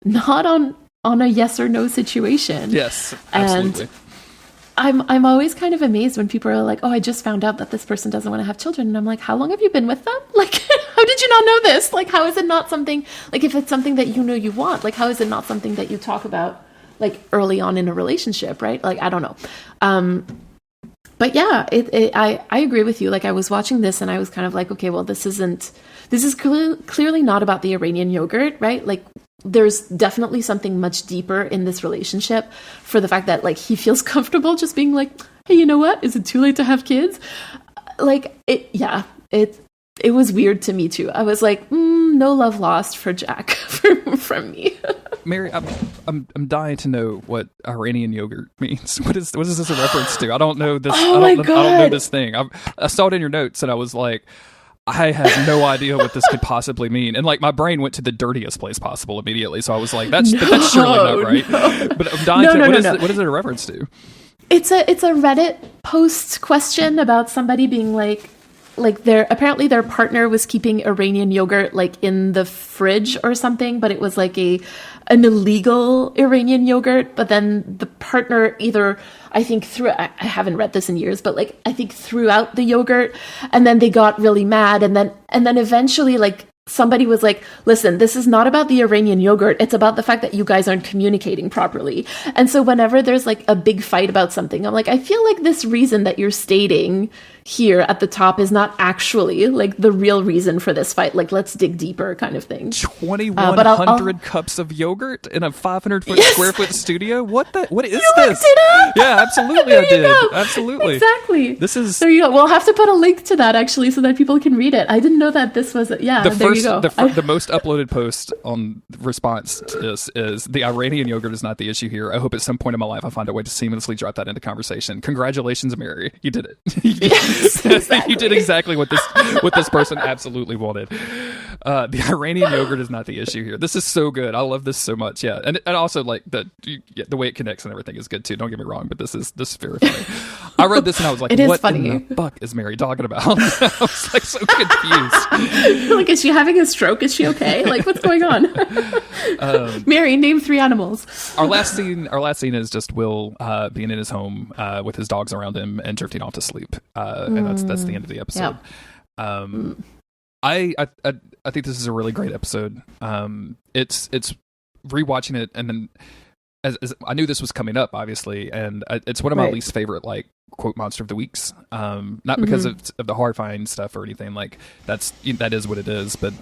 not on a yes or no situation. Yes, absolutely. And I'm always kind of amazed when people are like, oh, I just found out that this person doesn't want to have children. And I'm like, how long have you been with them? Like, how did you not know this? Like, how is it not something, like, if it's something that you know you want, like, how is it not something that you talk about, like, early on in a relationship, right? Like, I don't know. But yeah, I agree with you. Like, I was watching this and I was kind of like, okay, well, this is clearly not about the Iranian yogurt, right? Like, there's definitely something much deeper in this relationship for the fact that like he feels comfortable just being like, hey, you know what? Is it too late to have kids? Like, it was weird to me too. I was like, no love lost for Jack from me. Mary, I'm dying to know what Iranian yogurt means. What is this a reference to? I don't know this. Oh I don't know this thing. I saw it in your notes and I was like, I have no idea what this could possibly mean. And like, my brain went to the dirtiest place possible immediately. So I was like, that's surely not right. No. But I'm dying to what is it a reference to? It's a Reddit post question about somebody being like apparently their partner was keeping Iranian yogurt like in the fridge or something, but it was like an illegal Iranian yogurt. But then the partner either, I think I haven't read this in years, but like, I think threw out the yogurt, and then they got really mad. And then eventually like somebody was like, listen, this is not about the Iranian yogurt. It's about the fact that you guys aren't communicating properly. And so whenever there's like a big fight about something, I'm like, I feel like this reason that you're stating here at the top is not actually like the real reason for this fight. Like, let's dig deeper kind of thing. 2,100 cups of yogurt in a 500 square foot studio? What is you this? Looked it up? Yeah, absolutely I did. Go. Absolutely. Exactly. This is... There you go. We'll have to put a link to that actually so that people can read it. I didn't know that this was... Yeah, there you go. The most uploaded post on response to this is, the Iranian yogurt is not the issue here. I hope at some point in my life I find a way to seamlessly drop that into conversation. Congratulations, Mary. You did it. Yes, exactly. You did exactly what this person absolutely wanted. The Iranian yogurt is not the issue here. This is so good. I love this so much. Yeah, and also like the way it connects and everything is good too. Don't get me wrong, but this is very funny. I read this and I was like, "What in the fuck is Mary talking about?" I was like so confused. Like, is she having a stroke? Is she okay? Like, what's going on? Mary, name 3 animals. Our last scene is just Will being in his home with his dogs around him and drifting off to sleep, and that's the end of the episode. Yep. I think this is a really great episode. It's rewatching it, and then as I knew this was coming up, obviously, and it's one of my least favorite like quote monster of the weeks. Not because of the horrifying stuff or anything, like that is what it is, but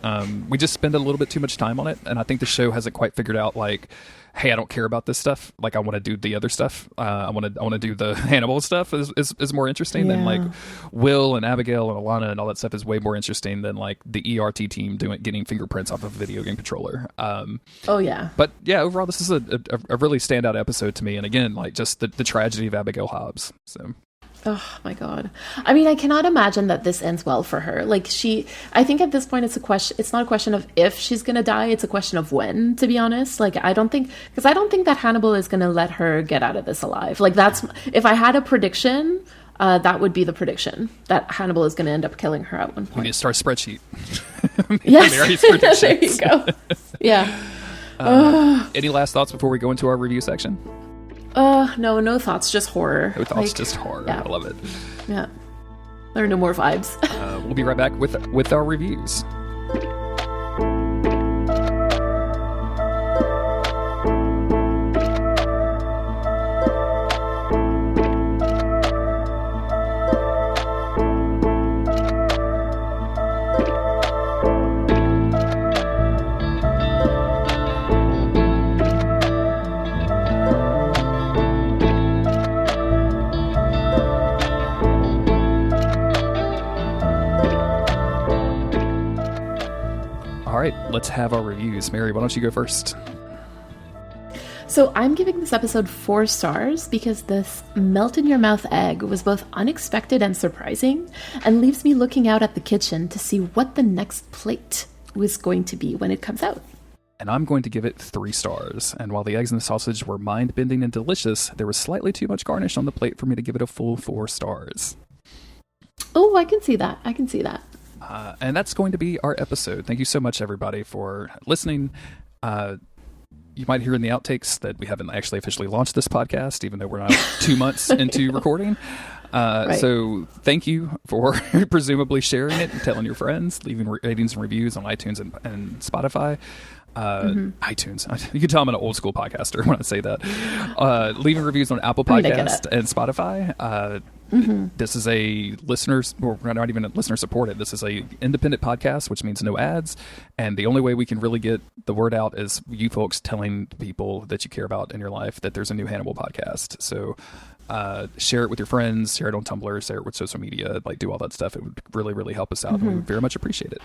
we just spend a little bit too much time on it, and I think the show hasn't quite figured out like, hey, I don't care about this stuff. Like, I want to do the other stuff. I want to do the Hannibal stuff is more interesting than like Will and Abigail and Alana and all that stuff is way more interesting than like the ERT team getting fingerprints off of a video game controller. But yeah, overall, this is a really standout episode to me. And again, like just the tragedy of Abigail Hobbs. So. Oh my God. I mean, I cannot imagine that this ends well for her. Like I think at this point it's not a question of if she's going to die. It's a question of when, to be honest. Like, I don't think that Hannibal is going to let her get out of this alive. Like, if I had a prediction, that would be the prediction, that Hannibal is going to end up killing her at one point. We need to start a spreadsheet. Yes. There you go. Yeah. Any last thoughts before we go into our review section? No thoughts, just horror. No thoughts, just horror. Yeah. I love it. Yeah. There are no more vibes. We'll be right back with our reviews. All right, let's have our reviews. Mary, why don't you go first? So I'm giving this episode 4 stars because this melt-in-your-mouth egg was both unexpected and surprising, and leaves me looking out at the kitchen to see what the next plate was going to be when it comes out. And I'm going to give it 3 stars. And while the eggs and the sausage were mind-bending and delicious, there was slightly too much garnish on the plate for me to give it a full 4 stars. Oh, I can see that. And that's going to be our episode. Thank you so much, everybody, for listening. You might hear in the outtakes that we haven't actually officially launched this podcast, even though we're now 2 months into recording. So thank you for presumably sharing it and telling your friends, leaving ratings and reviews on iTunes and Spotify. iTunes. You can tell I'm an old school podcaster when I say that. Leaving reviews on Apple Podcast and Spotify. This is a not even a listener supported. This is a independent podcast, which means no ads. And the only way we can really get the word out is you folks telling people that you care about in your life that there's a new Hannibal podcast. So share it with your friends, share it on Tumblr, share it with social media, like do all that stuff. It would really, really help us out. And we would very much appreciate it.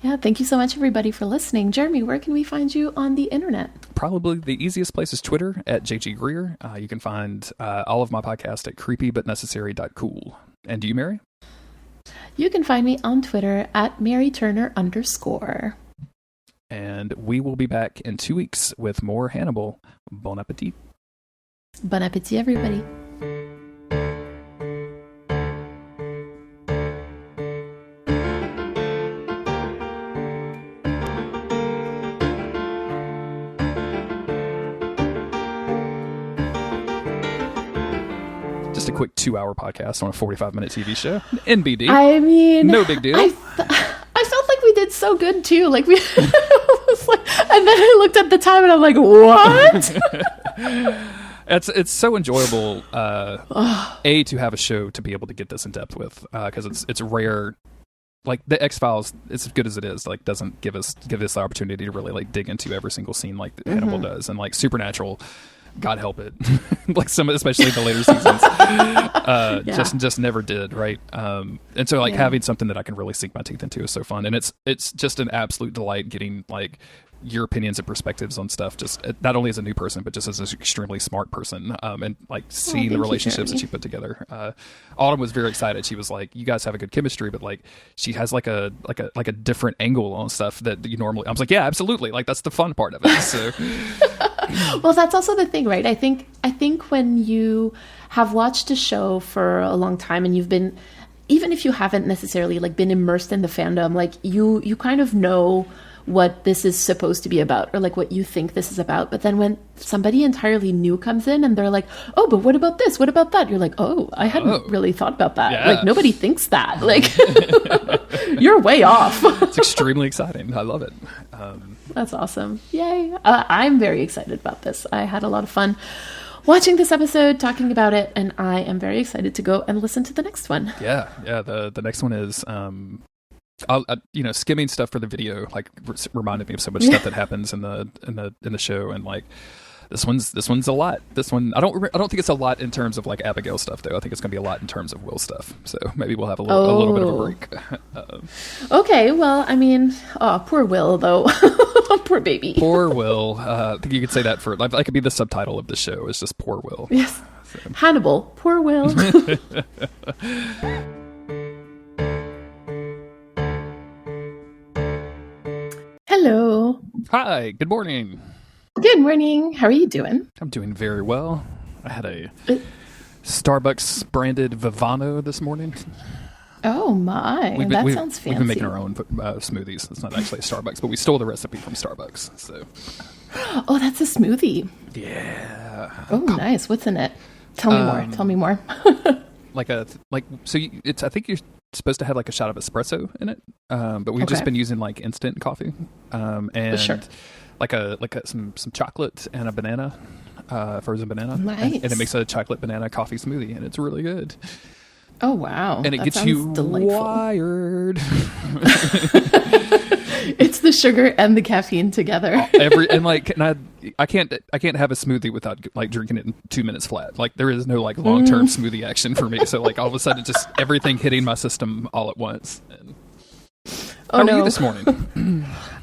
Yeah, thank you so much, everybody, for listening. Jeremy, where can we find you on the internet? Probably the easiest place is Twitter at JG Greer. You can find all of my podcast at creepybutnecessary.cool. And you, Mary? You can find me on Twitter at MaryTurner_. And we will be back in 2 weeks with more Hannibal. Bon appetit. Bon appetit, everybody. Just a quick 2-hour podcast on a 45-minute TV show. NBD. I mean, no big deal. I felt like we did it's so good too. Like we, was like, and then I looked at the time and I'm like, what? It's so enjoyable. To have a show to be able to get this in depth with, because it's rare. Like the X-Files, as good as it is, like doesn't give us the opportunity to really like dig into every single scene like Hannibal does, and like Supernatural, God help it, like especially the later seasons, just never did, right? And so like having something that I can really sink my teeth into is so fun, and it's just an absolute delight getting like your opinions and perspectives on stuff, just not only as a new person but just as an extremely smart person, and like seeing the relationships that she put together. Autumn was very excited. She was like, you guys have a good chemistry, but like she has like a different angle on stuff that you normally. I was like, yeah, absolutely, like that's the fun part of it. So well, that's also the thing, right? I think when you have watched a show for a long time and you've been, even if you haven't necessarily like been immersed in the fandom, like you kind of know what this is supposed to be about, or like what you think this is about. But then when somebody entirely new comes in and they're like, oh, but what about this? What about that? You're like, oh, I hadn't really thought about that. Yeah. Like nobody thinks that. Like you're way off. It's extremely exciting. I love it. That's awesome. Yay. I'm very excited about this. I had a lot of fun watching this episode, talking about it, and I am very excited to go and listen to the next one. Yeah. The next one is skimming stuff for the video like reminded me of so much stuff that happens in the show, and like this one's a lot. This one I don't think it's a lot in terms of like Abigail stuff though. I think it's gonna be a lot in terms of Will stuff. So maybe we'll have a little bit of a break. Okay, well, I mean, poor Will though. Poor baby. Poor Will. I think you could say that for like that could be the subtitle of the show. Is just poor Will. Yes. So. Hannibal. Poor Will. Hello. Hi. Good morning. Good morning. How are you doing? I'm doing very well. I had a Starbucks branded Vivano this morning. Oh my, that sounds fancy. We've been making our own smoothies. It's not actually a Starbucks, but we stole the recipe from Starbucks. So. Oh, that's a smoothie. Yeah. Oh, nice. What's in it? Tell me more. Tell me more. I think you're supposed to have like a shot of espresso in it, but we've just been using like instant coffee, and sure. like some chocolate and a banana, frozen banana, nice. and it makes a chocolate banana coffee smoothie, and it's really good. Oh wow! And it gets you delightful. Wired. It's the sugar and the caffeine together. I can't have a smoothie without like drinking it in 2 minutes flat. Like there is no like long term smoothie action for me. So like all of a sudden, just everything hitting my system all at once. And how are you this morning?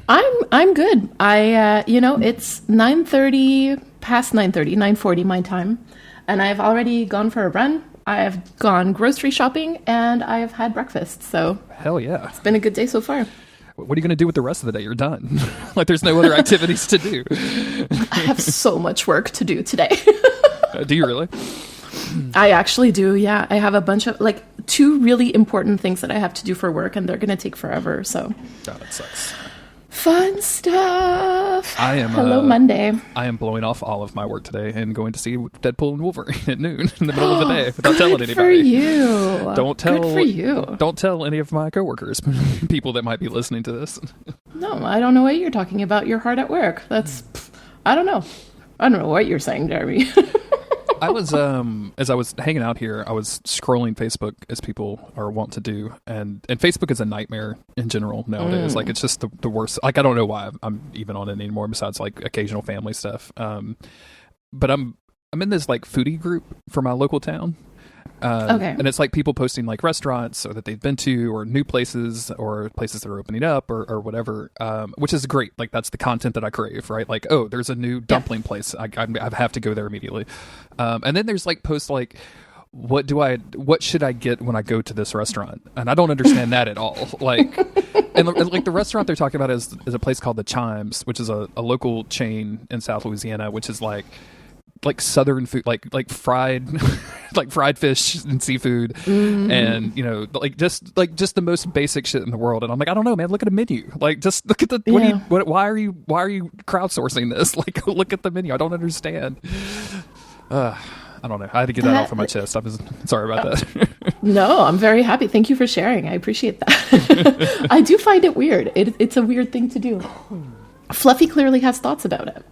I'm good. It's 9:30, past 9:30, 9:40 my time, and I've already gone for a run. I've gone grocery shopping, and I've had breakfast. So hell yeah, it's been a good day so far. What are you going to do with the rest of the day? You're done. Like there's no other activities to do. I have so much work to do today. Do you really? I actually do, yeah. I have a bunch of, like, 2 really important things that I have to do for work, and they're going to take forever, so. God, that sucks. Fun stuff. Hello, Monday. I am blowing off all of my work today and going to see Deadpool and Wolverine at noon in the middle of the day without telling anybody. Good for you. Don't tell. Good for you. Don't tell any of my coworkers, people that might be listening to this. No, I don't know what you're talking about. You're hard at work. I don't know. I don't know what you're saying, Jeremy. I was, as I was hanging out here, I was scrolling Facebook as people are wont to do, and Facebook is a nightmare in general nowadays. Like it's just the worst. Like I don't know why I'm even on it anymore, besides like occasional family stuff. But I'm in this like foodie group for my local town. And it's like people posting like restaurants or that they've been to, or new places, or places that are opening up, or whatever, which is great. Like that's the content that I crave, right? Like, oh, there's a new dumpling place. I have to go there immediately. And then there's like posts like, what should I get when I go to this restaurant? And I don't understand that at all. Like, and like the restaurant they're talking about is a place called the Chimes, which is a local chain in South Louisiana, which is like southern food, like fried like fried fish and seafood, and just the most basic shit in the world. And I'm like, I don't know, man, look at a menu. Like just look at the why are you crowdsourcing this? Like look at the menu. I don't understand. I don't know. I had to get that off of my chest. I'm sorry about that. No, I'm very happy. Thank you for sharing. I appreciate that. I do find it weird. It's a weird thing to do. Fluffy clearly has thoughts about it.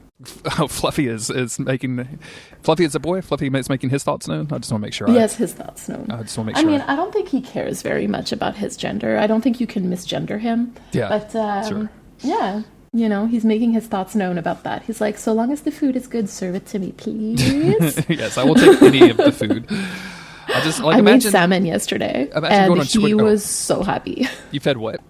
Oh, Fluffy is making. Fluffy is a boy. Fluffy is making his thoughts known. I just want to make sure. Yes, his thoughts known. I just want to make sure. I mean, I don't think he cares very much about his gender. I don't think you can misgender him. Yeah, but sure. Yeah, you know, he's making his thoughts known about that. He's like, so long as the food is good, serve it to me, please. Yes, I will take any of the food. I made salmon yesterday, and he was so happy. You fed what?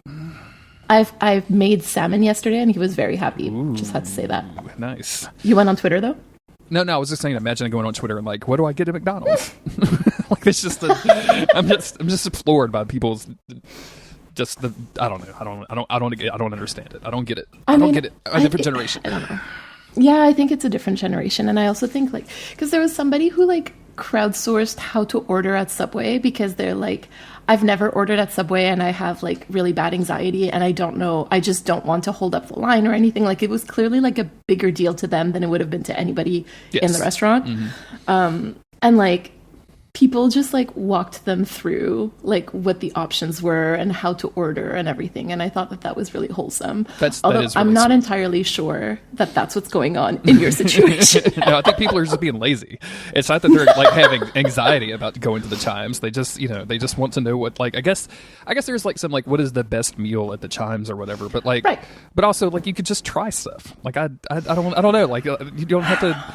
I've made salmon yesterday, and he was very happy. Ooh, just had to say that. Nice. You went on Twitter though? No, I was just saying. Imagine going on Twitter and like, what do I get at McDonald's? Like it's just. I'm just floored by people's. Just the. I don't know. I don't understand it. I don't get it. I don't get it. A different generation. I don't know. Yeah, I think it's a different generation, and I also think like because there was somebody who like crowdsourced how to order at Subway because they're like, I've never ordered at Subway and I have like really bad anxiety and I don't know, I just don't want to hold up the line or anything. Like it was clearly like a bigger deal to them than it would have been to anybody in the restaurant. Mm-hmm. And like people just like walked them through like what the options were and how to order and everything. And I thought that was really wholesome. Although I'm not entirely sure that that's what's going on in your situation. No, I think people are just being lazy. It's not that they're like having anxiety about going to the Chimes. They just, they just want to know what, like, I guess there's like some like, what is the best meal at the Chimes or whatever. But like, right. But also like you could just try stuff. Like I don't know. Like you don't have to,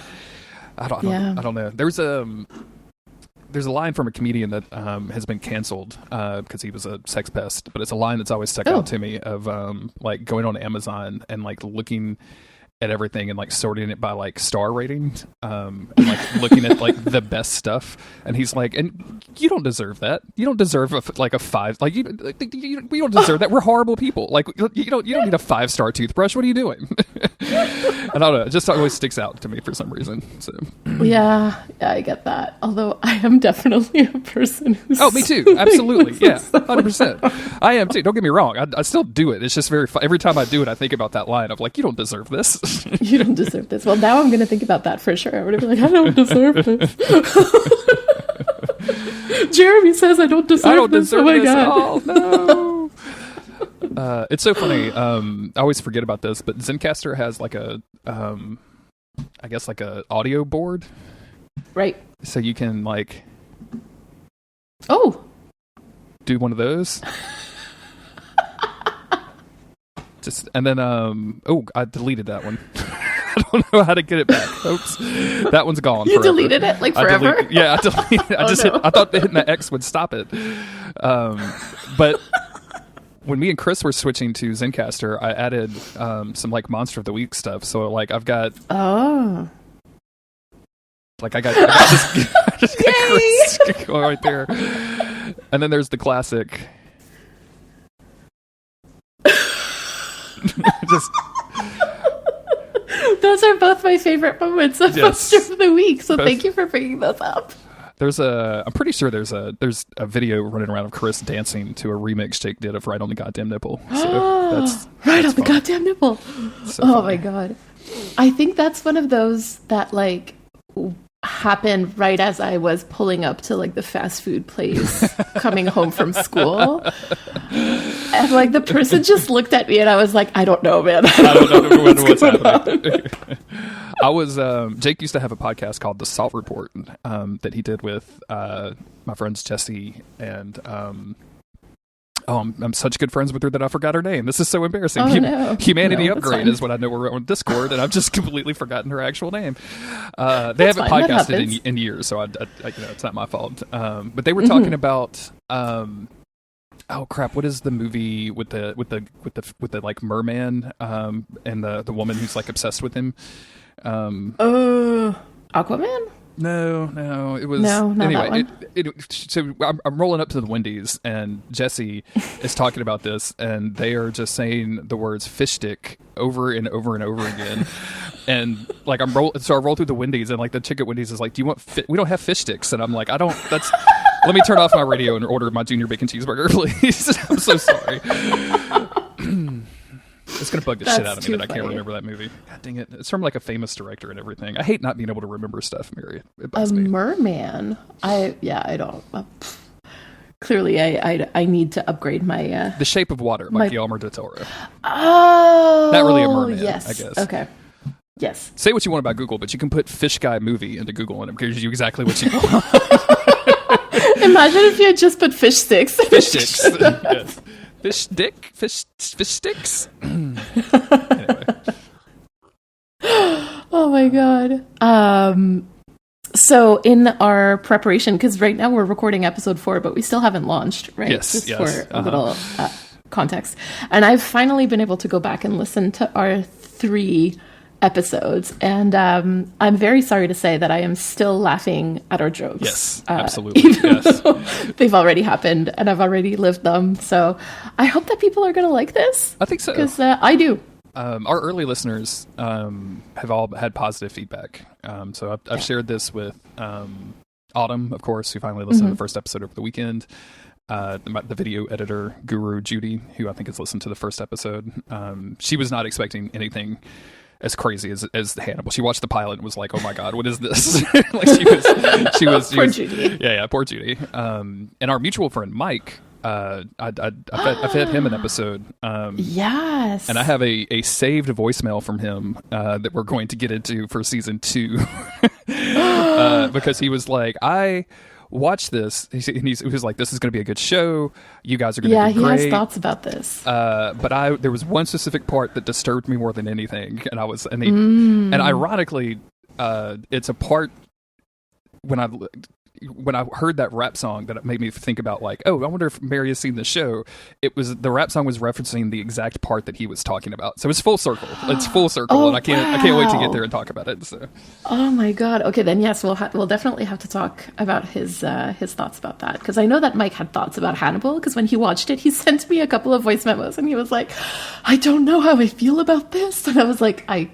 I don't know. There's a line from a comedian that has been canceled because he was a sex pest, but it's a line that's always stuck out to me of like going on Amazon and like looking at everything and like sorting it by like star rating and like looking at like the best stuff. And he's like, and you don't deserve that. You don't deserve a 5. Like we don't deserve that. We're horrible people. Like you don't need a 5-star toothbrush. What are you doing? I don't know. It just always sticks out to me for some reason. So yeah, I get that. Although I am definitely a person who's me too. Absolutely. Yeah, 100%. I am too. Don't get me wrong. I still do it. It's just very fun. Every time I do it, I think about that line of like, you don't deserve this. You don't deserve this. Well, now I'm going to think about that for sure. I'm going to be like, I don't deserve this. Jeremy says I don't deserve this. Oh my God. Oh, no. It's so funny. I always forget about this, but Zencastr has like a, I guess like a audio board. Right. So you can like. Oh. Do one of those. And then, I deleted that one. I don't know how to get it back. Oops, that one's gone. You forever. Deleted it like forever? I deleted. I thought hitting the X would stop it. But when me and Chris were switching to Zencastr, I added some like Monster of the Week stuff. So like I've got. Oh. Like I got just got Chris going right there, and then there's the classic. Those are both my favorite moments of Monster of the Week, so thank you for bringing those up. I'm pretty sure there's a video running around of Chris dancing to a remix Jake did of Right on the Goddamn Nipple. So that's Right on the Goddamn Nipple. So funny. My God. I think that's one of those that like happened right as I was pulling up to like the fast food place coming home from school. And like the person just looked at me and I was like, I don't know, man. I don't know what's happening. I was Jake used to have a podcast called The Salt Report that he did with my friends Jesse and I'm such good friends with her that I forgot her name. This is so embarrassing. Humanity Upgrade is what I know. We're on Discord, and I've just completely forgotten her actual name. They haven't podcasted in years, so I it's not my fault. But they were talking about. Oh crap! What is the movie with the like merman and the woman who's like obsessed with him? Aquaman. No, it was not anyway. That one. So I'm rolling up to the Wendy's, and Jesse is talking about this, and they are just saying the words "fish stick" over and over and over again. And like I roll through the Wendy's, and like the chick at Wendy's is like, "Do you want? We don't have fish sticks." And I'm like, "I don't." That's. Let me turn off my radio and order my junior bacon cheeseburger, please. I'm so sorry. It's going to bug the shit out of me that I can't remember that movie. God dang it. It's from like a famous director and everything. I hate not being able to remember stuff, Mary. It bugs me. Merman? I don't. clearly I need to upgrade my The Shape of Water by Guillermo del Toro. Oh, Not really a merman, yes. I guess. Okay. Yes. Say what you want about Google, but you can put Fish Guy movie into Google and it gives you exactly what you want. Imagine if you had just put fish sticks. Fish sticks. Yes. Fish dick? Fish sticks? Anyway. Oh my god. So in our preparation, because right now we're recording episode 4, but we still haven't launched, right? Yes. Just for a little context. And I've finally been able to go back and listen to our 3 episodes, and I'm very sorry to say that I am still laughing at our jokes. Yes, absolutely. Yes. They've already happened, and I've already lived them. So I hope that people are going to like this. I think so. Because I do. Our early listeners have all had positive feedback. So I've shared this with Autumn, of course, who finally listened to the first episode over the weekend. The video editor guru Judy, who I think has listened to the first episode. She was not expecting anything as crazy as Hannibal. She watched the pilot and was like, "Oh my god, what is this?" Like she was Poor Judy. Yeah, poor Judy. And our mutual friend Mike, I fed him an episode. Yes, and I have a saved voicemail from him that we're going to get into for season 2 because he was like, I watch this. He was like, "This is going to be a good show. You guys are going to do great." Yeah, he has thoughts about this. But there was one specific part that disturbed me more than anything, and ironically, it's a part when I heard that rap song that it made me think about, like, oh, I wonder if Mary has seen the show. It was the rap song was referencing the exact part that he was talking about. So it's full circle. It's full circle, and I can't wait to get there and talk about it. So. Oh my god. Okay, then yes, we'll definitely have to talk about his thoughts about that, because I know that Mike had thoughts about Hannibal, because when he watched it, he sent me a couple of voice memos, and he was like, "I don't know how I feel about this," and I was like, I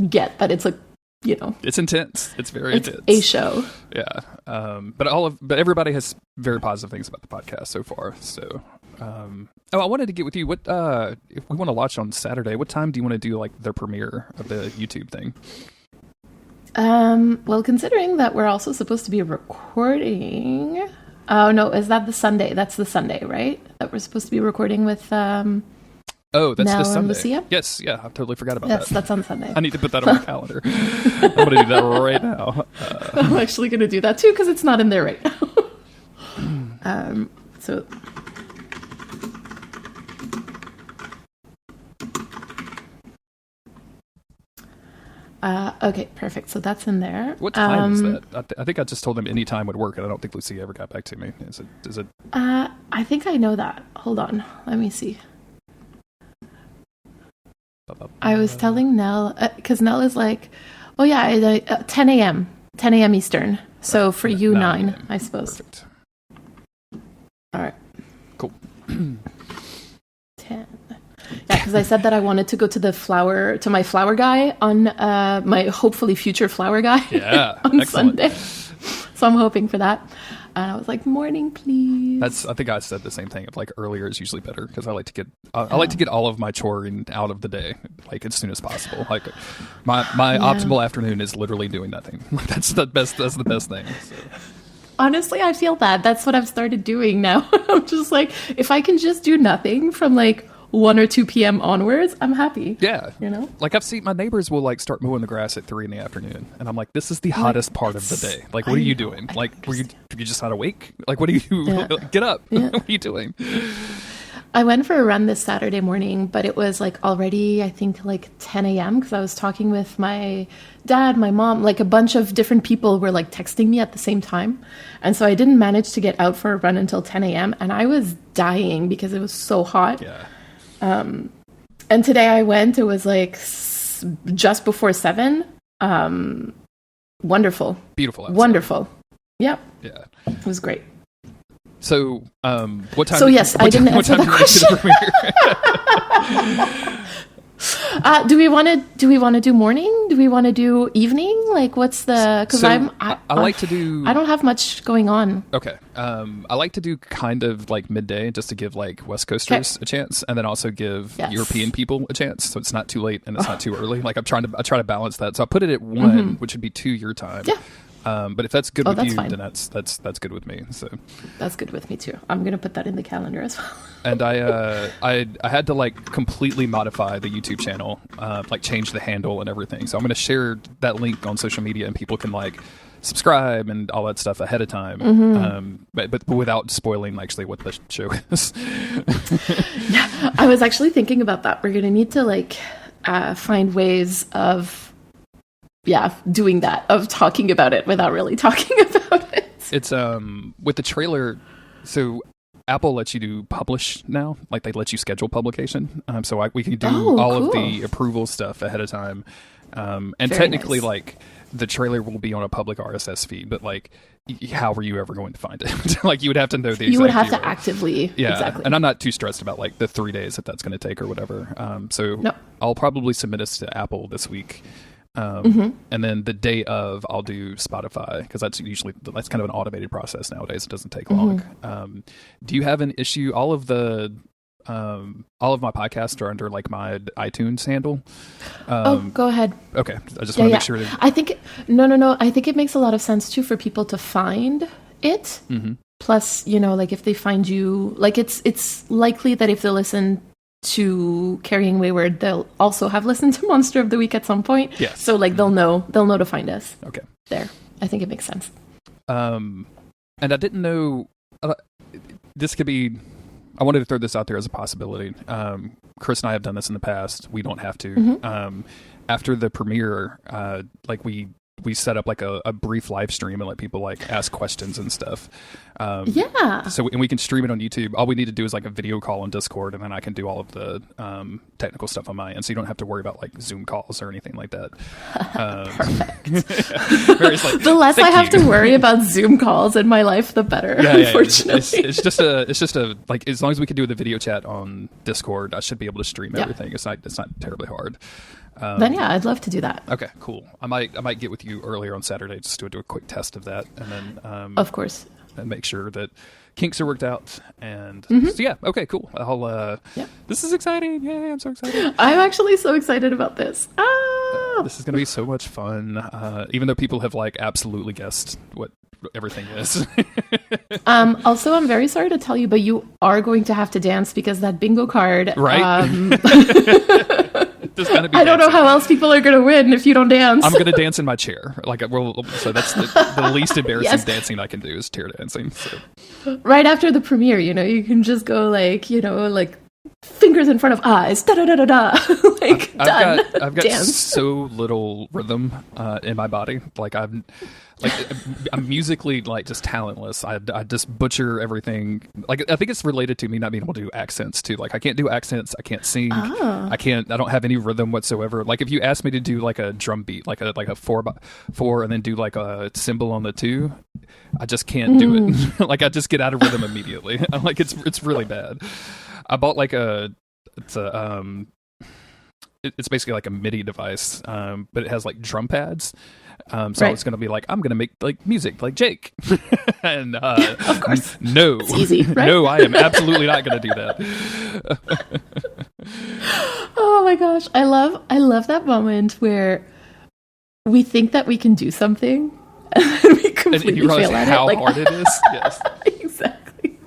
get that it's a. It's intense. It's very intense. A show. Yeah. But everybody has very positive things about the podcast so far. So, I wanted to get with you. What if we want to launch on Saturday? What time do you want to do like the premiere of the YouTube thing? Well, considering that we're also supposed to be recording. Oh no, is that the Sunday? That's the Sunday, right? That we're supposed to be recording with. Oh, that's Nell this Sunday. Lucia? Yes, yeah, I totally forgot about that. Yes, that's on Sunday. I need to put that on my calendar. I'm going to do that right now. I'm actually going to do that too, because it's not in there right now. So. Okay, perfect. So that's in there. What time is that? I think I just told him any time would work, and I don't think Lucia ever got back to me. Is it? I think I know that. Hold on. Let me see. I was telling Nell, because Nell is like, oh yeah, 10 a.m. 10 a.m. Eastern. So for you, 9, I suppose. Perfect. All right. Cool. 10. Yeah, because I said that I wanted to go to my flower guy on my hopefully future flower guy on excellent. Sunday. So I'm hoping for that. And I was like, morning, please. I think I said the same thing. Like earlier is usually better, because I like to get all of my choring out of the day, like as soon as possible. Like my optimal afternoon is literally doing nothing. Like that's the best thing. So. Honestly, I feel that. That's what I've started doing now. I'm just like, if I can just do nothing from like 1 or 2 p.m. onwards, I'm happy. Yeah. Like I've seen my neighbors will like start mowing the grass at 3 p.m. and I'm like, this is the hottest part of the day. Like, what are you doing? Like, were you just not awake? Like, what are you, get up. Yeah. What are you doing? I went for a run this Saturday morning, but it was like already, I think like 10 a.m. because I was talking with my dad, my mom, like a bunch of different people were like texting me at the same time. And so I didn't manage to get out for a run until 10 a.m. and I was dying because it was so hot. Yeah. And today I went, it was like just before 7. Wonderful. Beautiful. Outside. Wonderful. Yep. Yeah. It was great. So, what time? So yes, I didn't answer that question. Do we want to do morning? Do we want to do evening? Like, what's the? Because I like to do. I don't have much going on. Okay. I like to do kind of like midday, just to give like West Coasters a chance, and then also give European people a chance, so it's not too late and it's not too early. Like I try to balance that. So I put it at 1, which would be 2 your time. Yeah. But if that's good with that's you, fine. then that's good with me. So That's good with me too. I'm gonna put that in the calendar as well. and I had to like completely modify the YouTube channel, like change the handle and everything. So I'm going to share that link on social media, and people can like subscribe and all that stuff ahead of time. But without spoiling actually what the show is. Yeah, I was actually thinking about that. We're gonna need to like find ways of doing that, of talking about it without really talking about it. It's with the trailer. So Apple lets you do publish now, like they let you schedule publication. So we can do all of the approval stuff ahead of time. And Very technically, nice. like the trailer will be on a public RSS feed, but like, how are you ever going to find it? Like, you would have to know the exact You would have to URL. actively, exactly. And I'm not too stressed about like the 3 days that that's going to take or whatever. So No. I'll probably submit this to Apple this week. And then the day of, I'll do Spotify, because that's kind of an automated process nowadays. It doesn't take long. Do you have an issue? All of my podcasts are under like my iTunes handle. Go ahead. Okay, I just want to make sure. I think no. I think it makes a lot of sense too for people to find it. Plus, like if they find you, like it's likely that if they listen to Carrying Wayward, they'll also have listened to Monster of the Week at some point. Yes. So like they'll know to find us. Okay. There. I think it makes sense. And I didn't know this could be. I wanted to throw this out there as a possibility. Chris and I have done this in the past. We don't have to. After the premiere, like we set up like a brief live stream and let people like ask questions and stuff. So and we can stream it on YouTube. All we need to do is like a video call on Discord, and then I can do all of the technical stuff on my end. So you don't have to worry about like Zoom calls or anything like that. Perfect. The less I have to worry about Zoom calls in my life, the better. Unfortunately, it's just a like, as long as we can do the video chat on Discord, I should be able to stream everything. It's not terribly hard. Then I'd love to do that. Okay, cool. I might get with you earlier on Saturday just to do a quick test of that, and then of course, and make sure that kinks are worked out. And so okay, cool. I'll this is exciting. Yay, I'm so excited. I'm actually so excited about this. This is going to be so much fun. Even though people have like absolutely guessed what everything is. Also, I'm very sorry to tell you, but you are going to have to dance because that bingo card, right? I don't know how else people are going to win if you don't dance. I'm going to dance in my chair. So that's the least embarrassing dancing I can do is chair dancing. So. Right after the premiere, you can just go like fingers in front of eyes, da da da da da, like done. I've got dance. so little rhythm in my body. I'm musically like just talentless. I just butcher everything. Like, I think it's related to me not being able to do accents too. Like, I can't do accents. I can't sing. I don't have any rhythm whatsoever. Like, if you ask me to do like a drum beat, like a 4/4, and then do like a cymbal on the 2, I just can't do it. Like, I just get out of rhythm immediately. I'm like, it's really bad. I bought like it's basically like a MIDI device, but it has like drum pads. So it's going to be like, I'm going to make like music like Jake. And of course. No. It's easy, right? No, I am absolutely not going to do that. Oh my gosh. I love that moment where we think that we can do something and then we completely and you realize fail at how it. Like, hard it is. Yes. Exactly.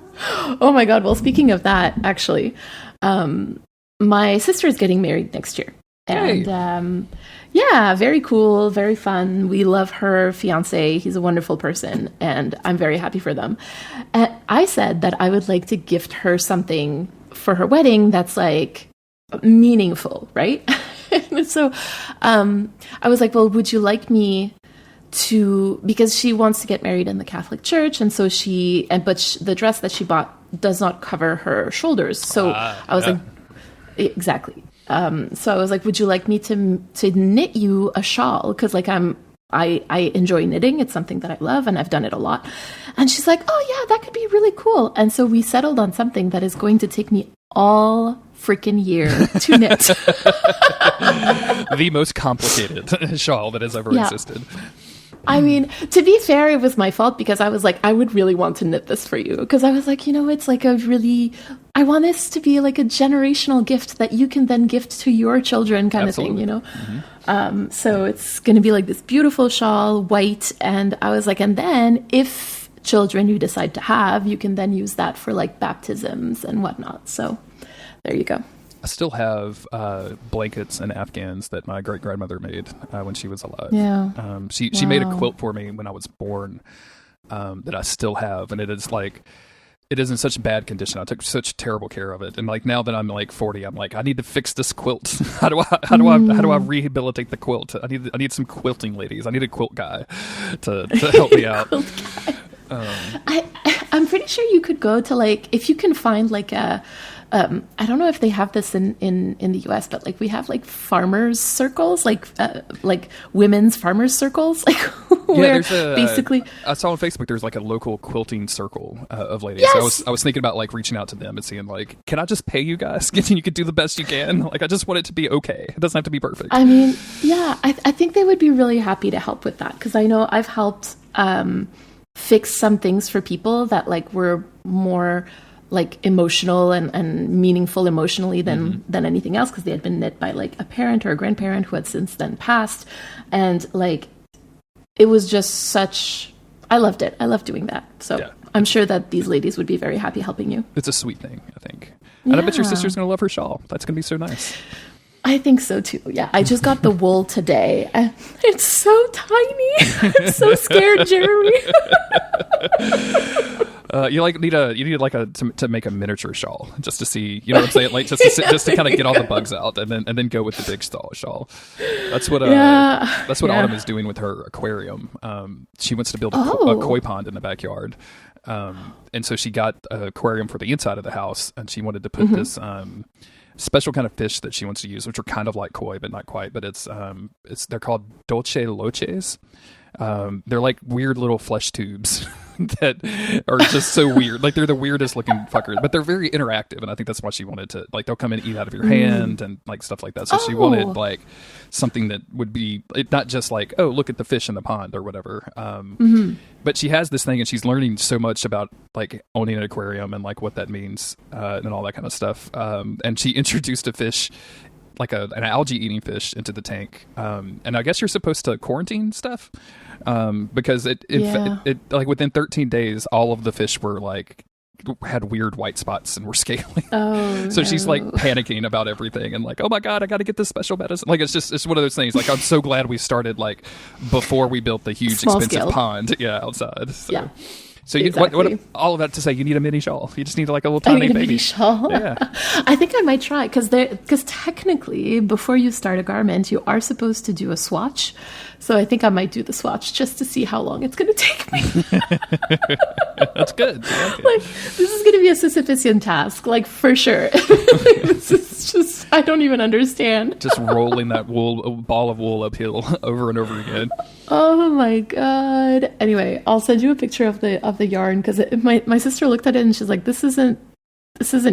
Oh my God. Well, speaking of that, actually, my sister is getting married next year. And very cool, very fun. We love her fiance. He's a wonderful person, and I'm very happy for them. And I said that I would like to gift her something for her wedding that's like meaningful, right? So I was like, well, would you like me to, because she wants to get married in the Catholic Church, and so the dress that she bought does not cover her shoulders. So I was like, exactly. So I was like, would you like me to knit you a shawl? Because like I enjoy knitting. It's something that I love, and I've done it a lot. And she's like, oh yeah, that could be really cool. And so we settled on something that is going to take me all freaking year to knit. The most complicated shawl that has ever existed. I mean, to be fair, it was my fault because I was like, I would really want to knit this for you. Because I was like, it's like I want this to be like a generational gift that you can then gift to your children kind Absolutely. of thing, So it's going to be like this beautiful shawl, white. And I was like, and then if children you decide to have, you can then use that for like baptisms and whatnot. So there you go. I still have blankets and afghans that my great grandmother made when she was alive. Yeah. She made a quilt for me when I was born that I still have, and it is in such bad condition. I took such terrible care of it, and like now that I'm like 40, I'm like, I need to fix this quilt. How do I rehabilitate the quilt? I need some quilting ladies. I need a quilt guy to help me out. I'm pretty sure you could go to like, if you can find like a I don't know if they have this in the US, but like we have like farmers circles, like women's farmers circles, like where basically I saw on Facebook there's like a local quilting circle of ladies. Yes! So I was thinking about like reaching out to them and seeing like, can I just pay you guys? You could do the best you can. Like I just want it to be okay. It doesn't have to be perfect. I mean, yeah, I think they would be really happy to help with that because I know I've helped fix some things for people that like were more like emotional and meaningful emotionally than anything else because they had been knit by like a parent or a grandparent who had since then passed, and like it was just I loved it. I loved doing that. So yeah. I'm sure that these ladies would be very happy helping you. It's a sweet thing, I think. And I bet your sister's gonna love her shawl. That's gonna be so nice. I think so too. Yeah, I just got the wool today. And it's so tiny. I'm so scared, Jeremy. You need to make a miniature shawl just to see, you know what I'm saying, like just to kind of get all the bugs out, and then go with the big shawl. That's what Autumn is doing with her aquarium. She wants to build a koi pond in the backyard, and so she got an aquarium for the inside of the house, and she wanted to put this special kind of fish that she wants to use, which are kind of like koi but not quite. But they're called dulce loches. They're like weird little flesh tubes that are just so weird. Like they're the weirdest looking fuckers, but they're very interactive, and I think that's why she wanted to, like, they'll come and eat out of your hand and like stuff like that. So she wanted like something that would be not just like, oh, look at the fish in the pond or whatever. But she has this thing, and she's learning so much about like owning an aquarium and like what that means and all that kind of stuff. And she introduced a fish, like an algae eating fish, into the tank, and I guess you're supposed to quarantine stuff because it like within 13 days all of the fish were like had weird white spots and were scaly. So she's like panicking about everything and like, oh my god, I got to get this special medicine. Like it's one of those things. Like I'm so glad we started like before we built the huge expensive pond outside. So. Yeah. So what all of that to say, you need a mini shawl. You just need like a little tiny baby mini shawl. Yeah, I think I might try because technically before you start a garment, you are supposed to do a swatch. So I think I might do the swatch just to see how long it's going to take me. That's good. Like this is going to be a Sisyphean task, like for sure. This is just, I don't even understand. Just rolling that ball of wool uphill over and over again. Oh my god. Anyway, I'll send you a picture of the yarn because my sister looked at it and she's like, this isn't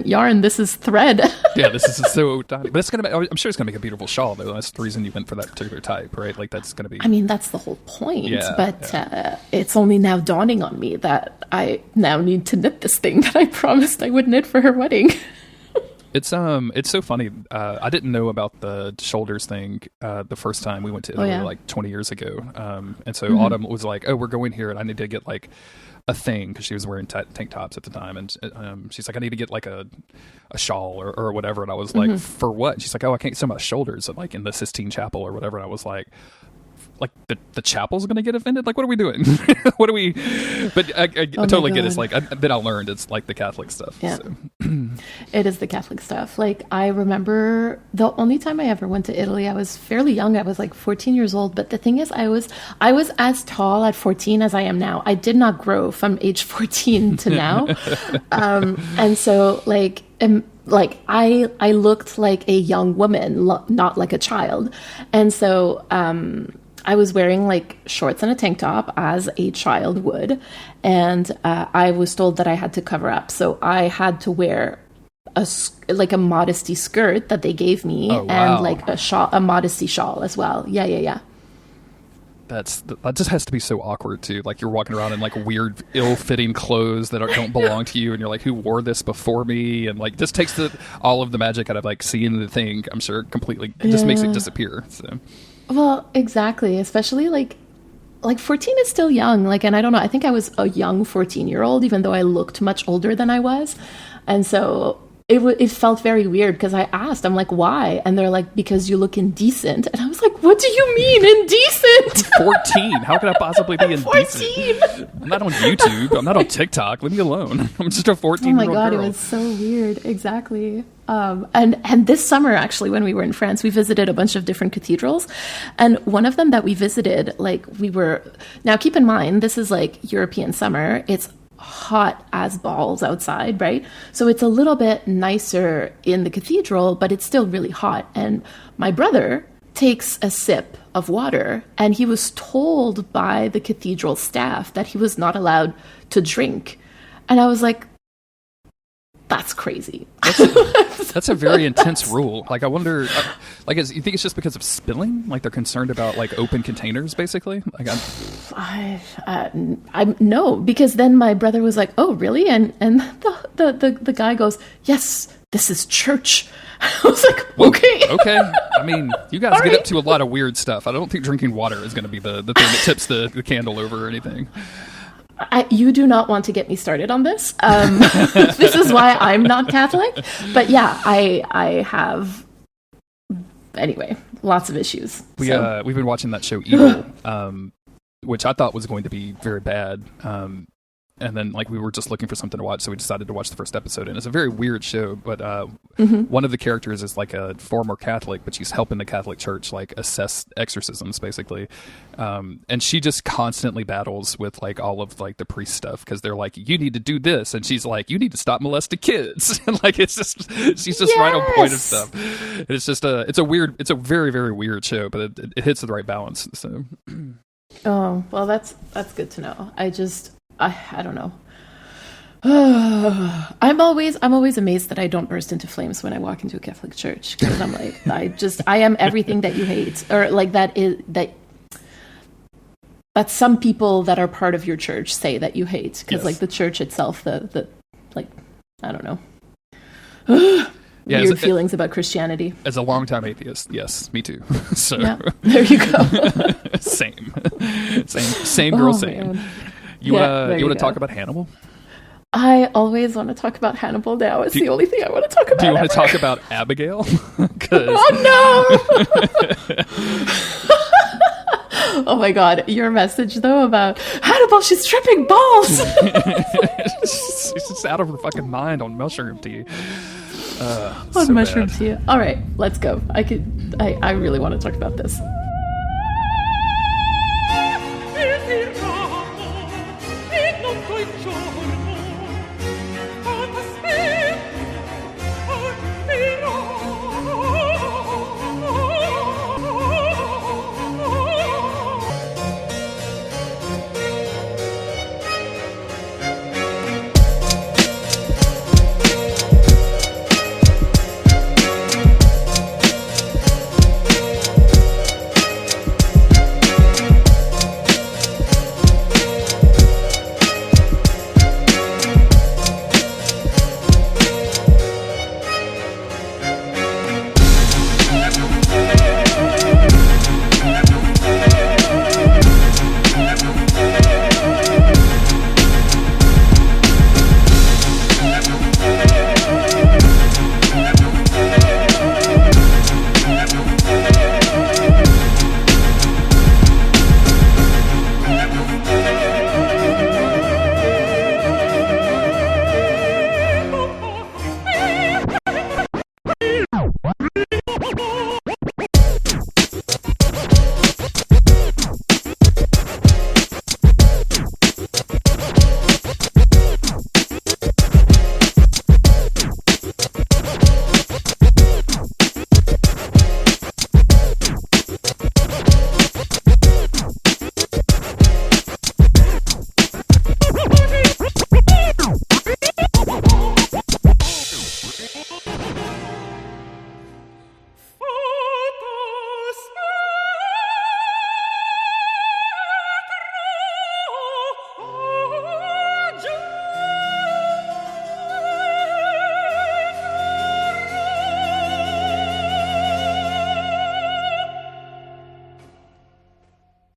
yarn, this is thread. Yeah, this is so tiny. But I'm sure it's gonna make a beautiful shawl though. That's the reason you went for that particular type, right? Like that's gonna be, I mean, that's the whole point. It's only now dawning on me that I now need to knit this thing that I promised I would knit for her wedding. It's so funny. I didn't know about the shoulders thing the first time we went to Italy like 20 years ago. And so Autumn was like, "Oh, we're going here, and I need to get like a thing," because she was wearing tank tops at the time, and she's like, "I need to get like a shawl or whatever." And I was like, "For what?" And she's like, "Oh, I can't sew my shoulders like in the Sistine Chapel or whatever." And I was like the chapel's gonna get offended? Like, what are we doing? What are we? But I totally get it. It's like then I learned it's like the Catholic stuff. Yeah, so. It is the Catholic stuff. Like I remember the only time I ever went to Italy, I was fairly young. I was like 14 years old. But the thing is, I was as tall at 14 as I am now. I did not grow from age 14 to now, and so like I looked like a young woman, not like a child, and so. I was wearing like shorts and a tank top as a child would, and I was told that I had to cover up, so I had to wear a modesty skirt that they gave me, and like a modesty shawl as well. Yeah. that just has to be so awkward too. Like you're walking around in like weird, ill-fitting clothes that don't belong to you, and you're like, "Who wore this before me?" And like this takes all of the magic out of like seeing the thing. I'm sure completely. It just makes it disappear. So. Well, exactly. Especially like 14 is still young. Like, and I don't know. I think I was a young 14-year-old, even though I looked much older than I was, and so. It felt very weird because I asked, I'm like, why? And they're like, because you look indecent. And I was like, what do you mean indecent? 14. How could I possibly be indecent? 14. I'm not on YouTube. I'm not on TikTok. Leave me alone. I'm just a 14-year-old girl. Oh my God, it was so weird. Exactly. And this summer, actually, when we were in France, we visited a bunch of different cathedrals. And one of them that we visited, now keep in mind, this is like European summer. It's hot as balls outside, right? So it's a little bit nicer in the cathedral, but it's still really hot. And my brother takes a sip of water, and he was told by the cathedral staff that he was not allowed to drink. And I was like, that's crazy. That's a very intense rule. Like, I wonder, you think it's just because of spilling? Like, they're concerned about, like, open containers, basically? Like, I no, because then my brother was like, oh, really? And the guy goes, yes, this is church. I was like, okay. Okay. I mean, you guys get up to a lot of weird stuff. I don't think drinking water is going to be the thing that tips the candle over or anything. You do not want to get me started on this. This is why I'm not Catholic. But yeah, I have, anyway, lots of issues. We've been watching that show Evil, which I thought was going to be very bad. And then like we were just looking for something to watch, so we decided to watch the first episode. And it's a very weird show, but one of the characters is like a former Catholic, but she's helping the Catholic Church like assess exorcisms, basically. And she just constantly battles with like all of like the priest stuff because they're like, you need to do this, and she's like, you need to stop molesting kids. And like she's just right on point of stuff. It's just it's a very, very weird show, but it hits the right balance. So. Oh well, that's good to know. I don't know. I'm always amazed that I don't burst into flames when I walk into a Catholic church, because I'm like, I am everything that you hate, or like that some people that are part of your church say that you hate, because like the church itself, the like, I don't know. Weird feelings about Christianity. As a longtime atheist, yes, me too. So yeah, there you go. same girl, same. Man. You want to talk about Hannibal? I always want to talk about Hannibal now. It's the only thing I want to talk about. Do you want to talk about Abigail? Oh, no! Oh, my God. Your message, though, about Hannibal, she's tripping balls! She's just out of her fucking mind on mushroom tea. On mushroom tea. All right, let's go. I really want to talk about this.